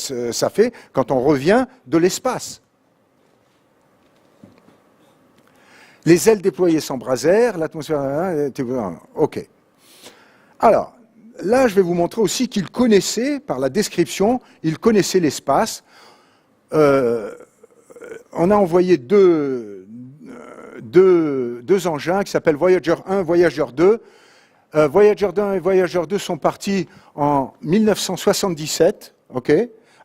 fait quand on revient de l'espace. Les ailes déployées s'embrasèrent, l'atmosphère était... OK. Alors, là, je vais vous montrer aussi qu'il connaissait, par la description, il connaissait l'espace. On a envoyé deux engins qui s'appellent Voyager 1 et Voyager 2. Voyager 1 et Voyager 2 sont partis en 1977, OK,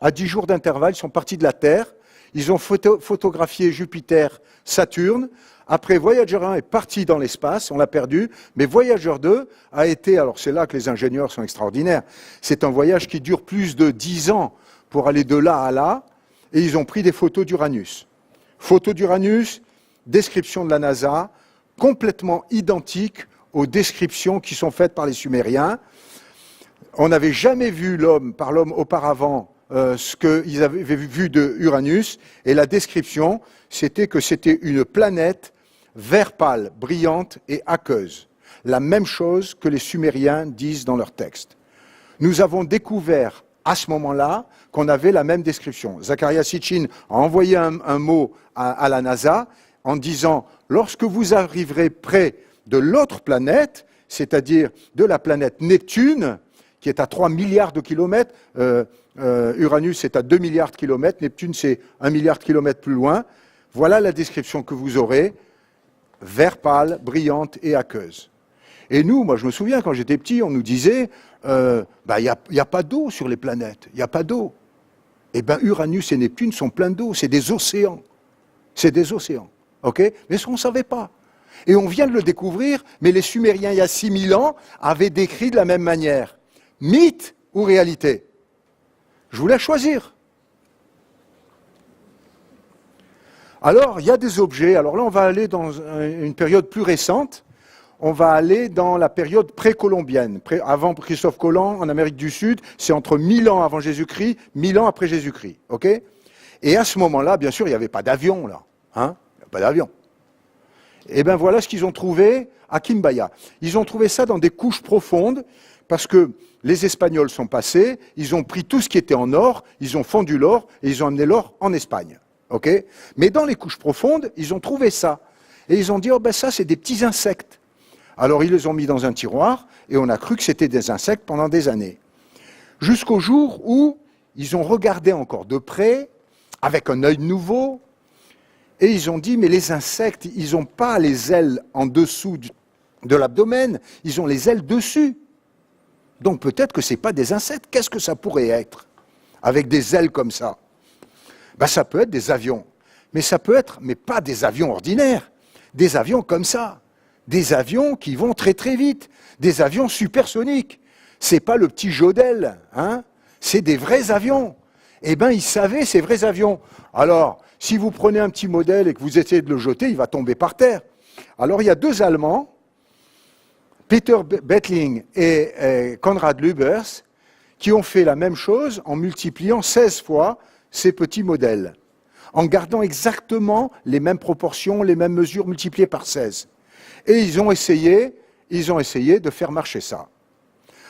à 10 jours d'intervalle, ils sont partis de la Terre. Ils ont photographié Jupiter, Saturne. Après, Voyager 1 est parti dans l'espace, on l'a perdu, mais Voyager 2 a été, alors c'est là que les ingénieurs sont extraordinaires, c'est un voyage qui dure plus de 10 ans pour aller de là à là, et ils ont pris des photos d'Uranus. Photos d'Uranus, description de la NASA, complètement identiques aux descriptions qui sont faites par les Sumériens. On n'avait jamais vu par l'homme auparavant ce qu'ils avaient vu de Uranus, et la description, c'était que c'était une planète vert pâle, brillante et aqueuse. La même chose que les Sumériens disent dans leur texte. Nous avons découvert à ce moment-là qu'on avait la même description. Zecharia Sitchin a envoyé un mot à la NASA en disant « Lorsque vous arriverez près de l'autre planète, c'est-à-dire de la planète Neptune, qui est à 3 milliards de kilomètres, Uranus est à 2 milliards de kilomètres, Neptune c'est 1 milliard de kilomètres plus loin, voilà la description que vous aurez, vert pâle, brillante et aqueuse. » Et nous, moi je me souviens, quand j'étais petit, on nous disait il n'y a pas d'eau sur les planètes, il n'y a pas d'eau. Eh bien, Uranus et Neptune sont pleins d'eau, c'est des océans. C'est des océans, ok? Mais ce qu'on ne savait pas. Et on vient de le découvrir, mais les Sumériens, il y a 6000 ans, avaient décrit de la même manière. Mythe ou réalité? Je vous laisse choisir. Alors, il y a des objets. Alors là, on va aller dans une période plus récente. On va aller dans la période précolombienne. Avant Christophe Colomb, en Amérique du Sud, c'est entre 1000 ans avant Jésus-Christ, 1000 ans après Jésus-Christ. Okay? Et à ce moment-là, bien sûr, il n'y avait pas d'avion, là. Hein? Il n'y a pas d'avion. Et bien voilà ce qu'ils ont trouvé à Quimbaya. Ils ont trouvé ça dans des couches profondes, parce que les Espagnols sont passés, ils ont pris tout ce qui était en or, ils ont fondu l'or, et ils ont amené l'or en Espagne. Okay, mais dans les couches profondes, ils ont trouvé ça. Et ils ont dit, oh ben ça, c'est des petits insectes. Alors ils les ont mis dans un tiroir, et on a cru que c'était des insectes pendant des années. Jusqu'au jour où ils ont regardé encore de près, avec un œil nouveau, et ils ont dit, mais les insectes, ils n'ont pas les ailes en dessous de l'abdomen, ils ont les ailes dessus. Donc peut-être que ce n'est pas des insectes. Qu'est-ce que ça pourrait être avec des ailes comme ça? Ben, ça peut être des avions. Mais ça peut être, mais pas des avions ordinaires, des avions comme ça. Des avions qui vont très très vite, des avions supersoniques. Ce n'est pas le petit Jodel, hein, c'est des vrais avions. Eh bien, ils savaient ces vrais avions. Alors, si vous prenez un petit modèle et que vous essayez de le jeter, il va tomber par terre. Alors, il y a deux Allemands, Peter Bettling et Konrad Lübers, qui ont fait la même chose en multipliant 16 fois ces petits modèles, en gardant exactement les mêmes proportions, les mêmes mesures multipliées par 16. Et ils ont essayé de faire marcher ça.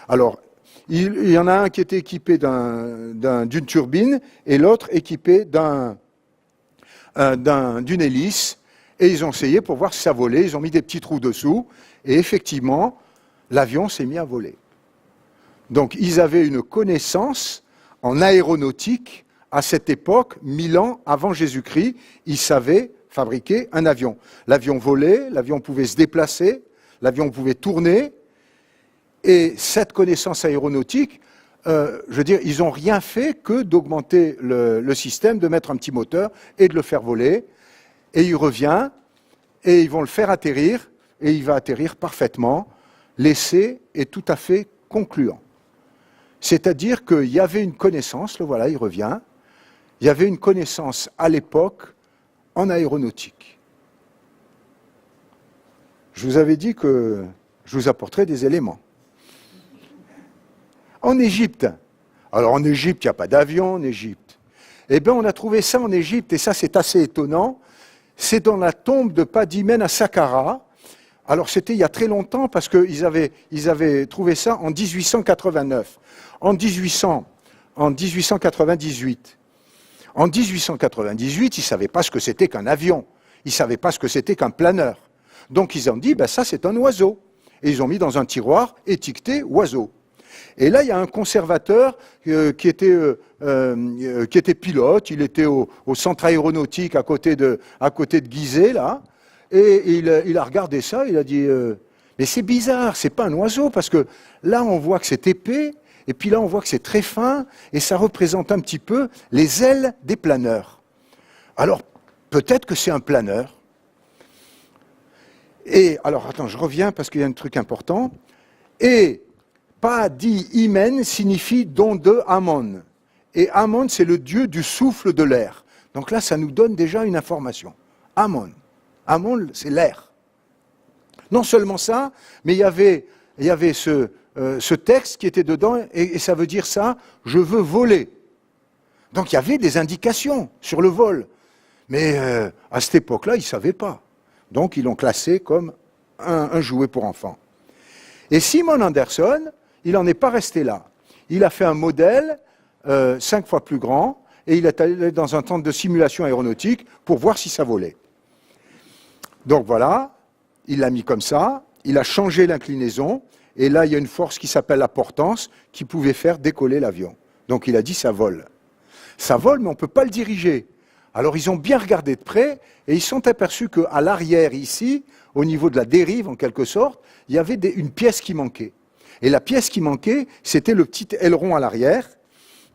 Alors, il y en a un qui était équipé d'une turbine et l'autre équipé d'une hélice. Et ils ont essayé pour voir si ça volait. Ils ont mis des petits trous dessous. Et effectivement, l'avion s'est mis à voler. Donc, ils avaient une connaissance en aéronautique à cette époque, 1000 ans avant Jésus-Christ. Ils savaient fabriquer un avion. L'avion volait, l'avion pouvait se déplacer, l'avion pouvait tourner. Et cette connaissance aéronautique, je veux dire, ils n'ont rien fait que d'augmenter le système, de mettre un petit moteur et de le faire voler. Et il revient, et ils vont le faire atterrir, et il va atterrir parfaitement. L'essai est tout à fait concluant. C'est-à-dire qu'il y avait une connaissance, le voilà, il revient, il y avait une connaissance à l'époque en aéronautique. Je vous avais dit que je vous apporterais des éléments. En Égypte, alors en Égypte, il n'y a pas d'avion en Égypte. Eh bien, on a trouvé ça en Égypte, et ça c'est assez étonnant. C'est dans la tombe de Padimène à Saqqara. Alors c'était il y a très longtemps, parce qu'ils avaient trouvé ça en 1889. En 1898. En 1898, ils ne savaient pas ce que c'était qu'un avion. Ils ne savaient pas ce que c'était qu'un planeur. Donc ils ont dit, ben ça c'est un oiseau. Et ils ont mis dans un tiroir étiqueté oiseau. Et là, il y a un conservateur qui était pilote, il était au centre aéronautique à côté de Gizeh, là, et il a regardé ça, il a dit mais c'est bizarre, c'est pas un oiseau, parce que là, on voit que c'est épais, et puis là, on voit que c'est très fin, et ça représente un petit peu les ailes des planeurs. Alors, peut-être que c'est un planeur. Et, alors, attends, je reviens, parce qu'il y a un truc important. Et Padi Imen signifie don de Amon. Et Amon, c'est le dieu du souffle de l'air. Donc là, ça nous donne déjà une information. Amon. Amon, c'est l'air. Non seulement ça, mais il y avait ce texte qui était dedans, et ça veut dire ça, je veux voler. Donc il y avait des indications sur le vol. Mais à cette époque-là, ils ne savaient pas. Donc ils l'ont classé comme un jouet pour enfants. Et Simon Anderson, il n'en est pas resté là. Il a fait un modèle 5 fois plus grand, et il est allé dans un centre de simulation aéronautique pour voir si ça volait. Donc voilà, il l'a mis comme ça, il a changé l'inclinaison, et là il y a une force qui s'appelle la portance, qui pouvait faire décoller l'avion. Donc il a dit ça vole. Ça vole, mais on ne peut pas le diriger. Alors ils ont bien regardé de près, et ils se sont aperçus qu'à l'arrière ici, au niveau de la dérive en quelque sorte, il y avait une pièce qui manquait. Et la pièce qui manquait, c'était le petit aileron à l'arrière.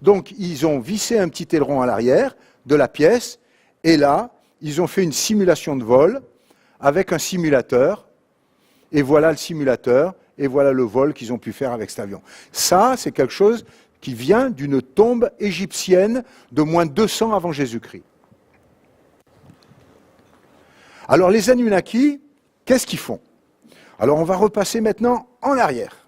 Donc ils ont vissé un petit aileron à l'arrière de la pièce, et là, ils ont fait une simulation de vol avec un simulateur, et voilà le simulateur, et voilà le vol qu'ils ont pu faire avec cet avion. Ça, c'est quelque chose qui vient d'une tombe égyptienne de moins de 200 avant Jésus-Christ. Alors les Anunnaki, qu'est-ce qu'ils font? Alors on va repasser maintenant en arrière.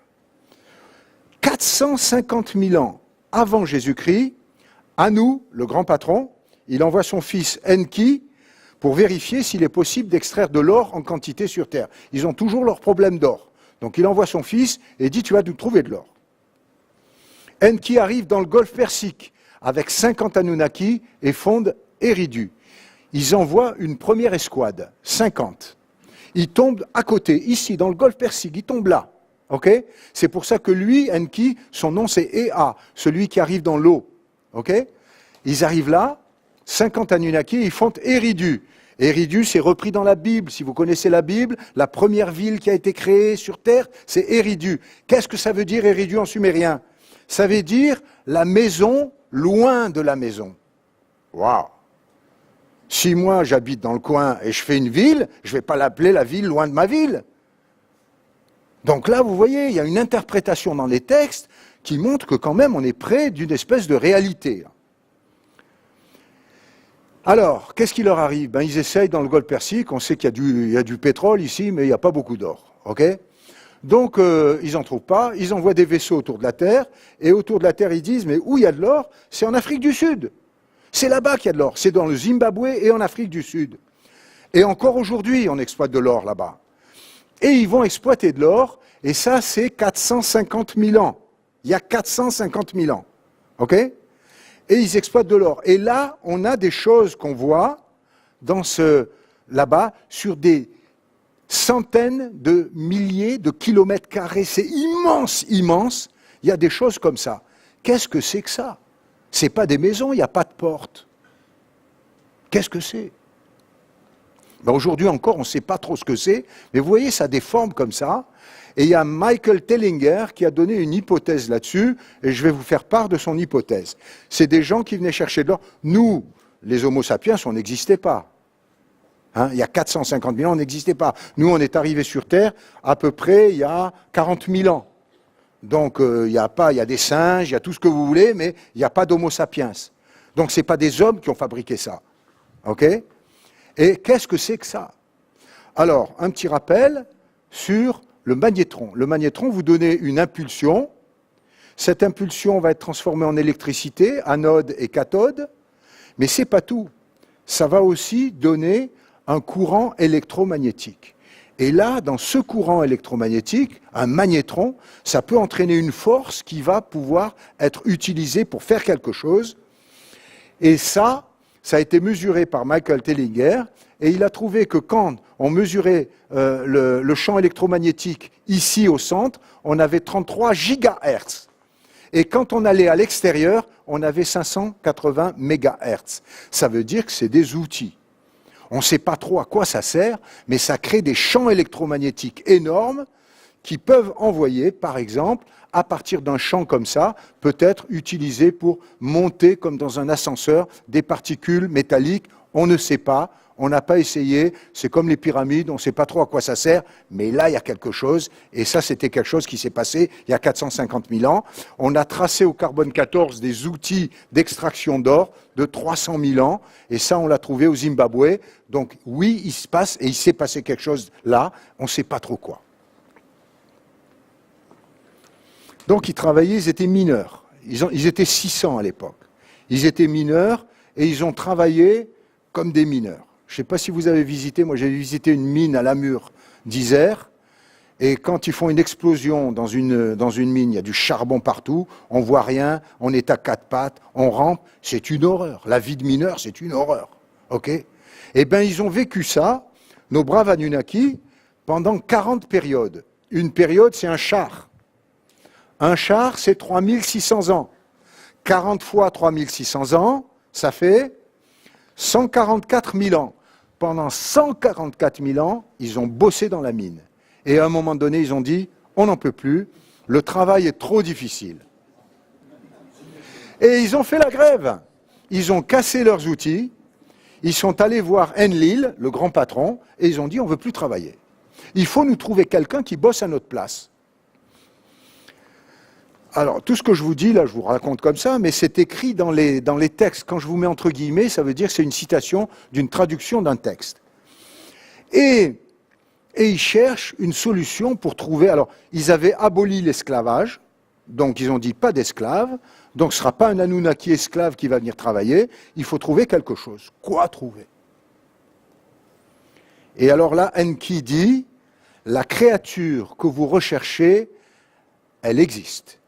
450 000 ans avant Jésus-Christ, Anu, le grand patron, il envoie son fils Enki pour vérifier s'il est possible d'extraire de l'or en quantité sur Terre. Ils ont toujours leur problème d'or. Donc il envoie son fils et dit « tu vas nous trouver de l'or ». Enki arrive dans le golfe Persique avec 50 Anunnaki et fonde Eridu. Ils envoient une première escouade, 50. Ils tombent à côté, ici, dans le golfe Persique, ils tombent là. Okay, c'est pour ça que lui, Enki, son nom c'est Ea, celui qui arrive dans l'eau. Okay, ils arrivent là, 50 Anunnaki, ils fondent Eridu. Eridu, c'est repris dans la Bible. Si vous connaissez la Bible, la première ville qui a été créée sur Terre, c'est Eridu. Qu'est-ce que ça veut dire Eridu en sumérien? Ça veut dire la maison loin de la maison. Waouh! Si moi j'habite dans le coin et je fais une ville, je ne vais pas l'appeler la ville loin de ma ville. Donc là, vous voyez, il y a une interprétation dans les textes qui montre que quand même on est près d'une espèce de réalité. Alors, qu'est-ce qui leur arrive? Ils essayent dans le golfe Persique, on sait qu'il y a du pétrole ici, mais il n'y a pas beaucoup d'or. Okay, donc, ils n'en trouvent pas, ils envoient des vaisseaux autour de la Terre, et autour de la Terre, ils disent, mais où il y a de l'or? C'est en Afrique du Sud. C'est là-bas qu'il y a de l'or, c'est dans le Zimbabwe et en Afrique du Sud. Et encore aujourd'hui, on exploite de l'or là-bas. Et ils vont exploiter de l'or, et ça, c'est 450 000 ans. Il y a 450 000 ans. OK? Et ils exploitent de l'or. Et là, on a des choses qu'on voit là-bas sur des centaines de milliers de kilomètres carrés. C'est immense, immense. Il y a des choses comme ça. Qu'est-ce que c'est que ça? Ce n'est pas des maisons, il n'y a pas de porte. Qu'est-ce que c'est? Aujourd'hui encore, on ne sait pas trop ce que c'est, mais vous voyez, ça a des formes comme ça. Et il y a Michael Tellinger qui a donné une hypothèse là-dessus, et je vais vous faire part de son hypothèse. C'est des gens qui venaient chercher de l'or. Nous, les Homo sapiens, on n'existait pas. Il y a 450 000 ans, on n'existait pas. Nous, on est arrivés sur Terre à peu près il y a 40 000 ans. Donc, il y a des singes, il y a tout ce que vous voulez, mais il n'y a pas d'Homo sapiens. Donc, ce n'est pas des hommes qui ont fabriqué ça. OK ? Et qu'est-ce que c'est que ça? Alors, un petit rappel sur le magnétron. Le magnétron, vous donnez une impulsion. Cette impulsion va être transformée en électricité, anode et cathode. Mais ce n'est pas tout. Ça va aussi donner un courant électromagnétique. Et là, dans ce courant électromagnétique, un magnétron, ça peut entraîner une force qui va pouvoir être utilisée pour faire quelque chose. Et ça a été mesuré par Michael Tellinger, et il a trouvé que quand on mesurait le champ électromagnétique ici au centre, on avait 33 gigahertz. Et quand on allait à l'extérieur, on avait 580 mégahertz. Ça veut dire que c'est des outils. On ne sait pas trop à quoi ça sert, mais ça crée des champs électromagnétiques énormes qui peuvent envoyer, par exemple, à partir d'un champ comme ça, peut-être utilisé pour monter, comme dans un ascenseur, des particules métalliques. On ne sait pas, on n'a pas essayé, c'est comme les pyramides, on ne sait pas trop à quoi ça sert, mais là, il y a quelque chose, et ça, c'était quelque chose qui s'est passé il y a 450 000 ans. On a tracé au carbone 14 des outils d'extraction d'or de 300 000 ans, et ça, on l'a trouvé au Zimbabwe. Donc oui, il se passe, et il s'est passé quelque chose là, on ne sait pas trop quoi. Donc ils travaillaient, ils étaient mineurs. Ils étaient 600 à l'époque. Ils étaient mineurs et ils ont travaillé comme des mineurs. Je ne sais pas si vous avez visité, moi j'ai visité une mine à Lamur d'Isère, et quand ils font une explosion dans une mine, il y a du charbon partout, on ne voit rien, on est à quatre pattes, on rampe, c'est une horreur. La vie de mineur, c'est une horreur. OK ? Eh bien, ils ont vécu ça, nos braves Anunnaki, pendant 40 périodes. Une période, c'est un char. Un char, c'est 3600 ans. 40 fois 3600 ans, ça fait 144 000 ans. Pendant 144 000 ans, ils ont bossé dans la mine. Et à un moment donné, ils ont dit, on n'en peut plus, le travail est trop difficile. Et ils ont fait la grève. Ils ont cassé leurs outils, ils sont allés voir Enlil, le grand patron, et ils ont dit, on ne veut plus travailler. Il faut nous trouver quelqu'un qui bosse à notre place. Alors, tout ce que je vous dis, là, je vous raconte comme ça, mais c'est écrit dans les textes. Quand je vous mets entre guillemets, ça veut dire que c'est une citation d'une traduction d'un texte. Et ils cherchent une solution pour trouver... Alors, ils avaient aboli l'esclavage, donc ils ont dit pas d'esclaves, donc ce ne sera pas un Anunnaki esclave qui va venir travailler, il faut trouver quelque chose. Quoi trouver? Et alors là, Enki dit, la créature que vous recherchez, elle existe.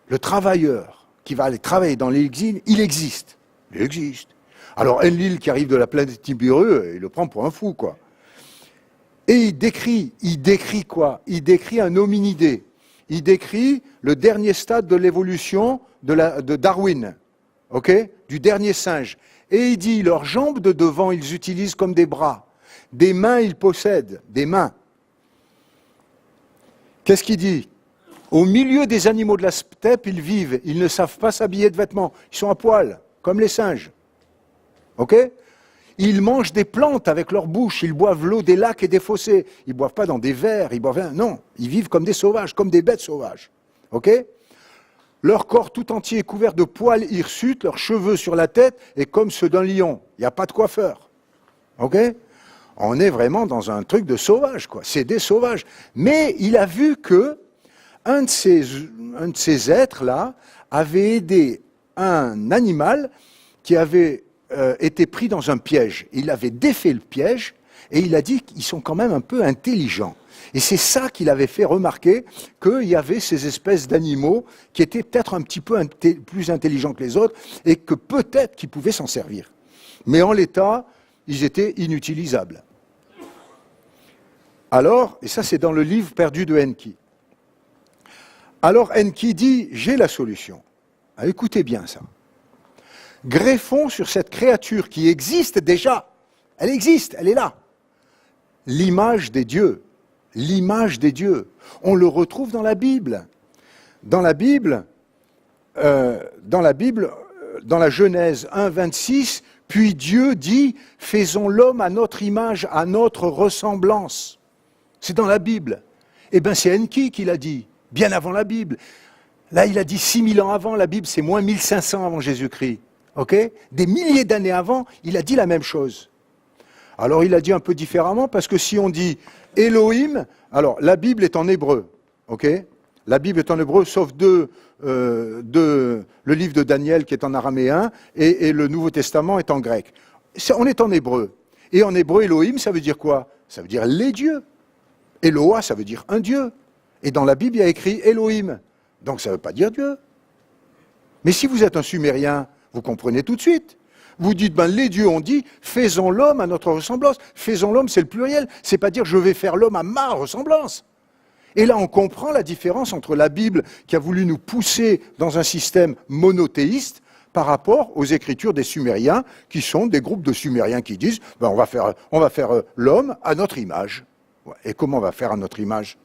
Le travailleur qui va aller travailler dans l'exil, il existe. Il existe. Alors Enlil qui arrive de la planète Tibureux, il le prend pour un fou, quoi. Et il décrit quoi? Il décrit un hominidé. Il décrit le dernier stade de l'évolution de Darwin, ok? Du dernier singe. Et il dit, leurs jambes de devant, ils utilisent comme des bras. Des mains, ils possèdent, des mains. Qu'est-ce qu'il dit? Au milieu des animaux de la steppe, ils vivent. Ils ne savent pas s'habiller de vêtements. Ils sont à poil, comme les singes. Ok? Ils mangent des plantes avec leur bouche. Ils boivent l'eau des lacs et des fossés. Ils ne boivent pas dans des verres. Non, ils vivent comme des sauvages, comme des bêtes sauvages. Ok? Leur corps tout entier est couvert de poils hirsutes. Leurs cheveux sur la tête est comme ceux d'un lion. Il n'y a pas de coiffeur. Ok? On est vraiment dans un truc de sauvage, quoi. C'est des sauvages. Mais il a vu que un de ces êtres-là avait aidé un animal qui avait été pris dans un piège. Il avait défait le piège et il a dit qu'ils sont quand même un peu intelligents. Et c'est ça qu'il avait fait remarquer, qu'il y avait ces espèces d'animaux qui étaient peut-être un petit peu plus intelligents que les autres et que peut-être qu'ils pouvaient s'en servir. Mais en l'état, ils étaient inutilisables. Alors, et ça c'est dans le livre perdu de Enki. Alors Enki dit, j'ai la solution. Ah, écoutez bien ça. Greffons sur cette créature qui existe déjà. Elle existe, elle est là. L'image des dieux. L'image des dieux. On le retrouve dans la Bible. Dans la Genèse 1, 26, puis Dieu dit, faisons l'homme à notre image, à notre ressemblance. C'est dans la Bible. Eh bien, c'est Enki qui l'a dit, bien avant la Bible. Là, il a dit 6000 ans avant, la Bible, c'est moins 1500 avant Jésus-Christ. Ok? Des milliers d'années avant, il a dit la même chose. Alors, il a dit un peu différemment, parce que si on dit Elohim, alors, la Bible est en hébreu. Ok? La Bible est en hébreu, sauf le livre de Daniel qui est en araméen, et le Nouveau Testament est en grec. On est en hébreu. Et en hébreu, Elohim, ça veut dire quoi? Ça veut dire les dieux. Eloah, ça veut dire un dieu. Et dans la Bible, il y a écrit Elohim. Donc ça ne veut pas dire Dieu. Mais si vous êtes un sumérien, vous comprenez tout de suite. Vous dites, les dieux ont dit, faisons l'homme à notre ressemblance. Faisons l'homme, c'est le pluriel. C'est pas dire, je vais faire l'homme à ma ressemblance. Et là, on comprend la différence entre la Bible qui a voulu nous pousser dans un système monothéiste par rapport aux écritures des Sumériens, qui sont des groupes de Sumériens qui disent, on va faire l'homme à notre image. Et comment on va faire à notre image?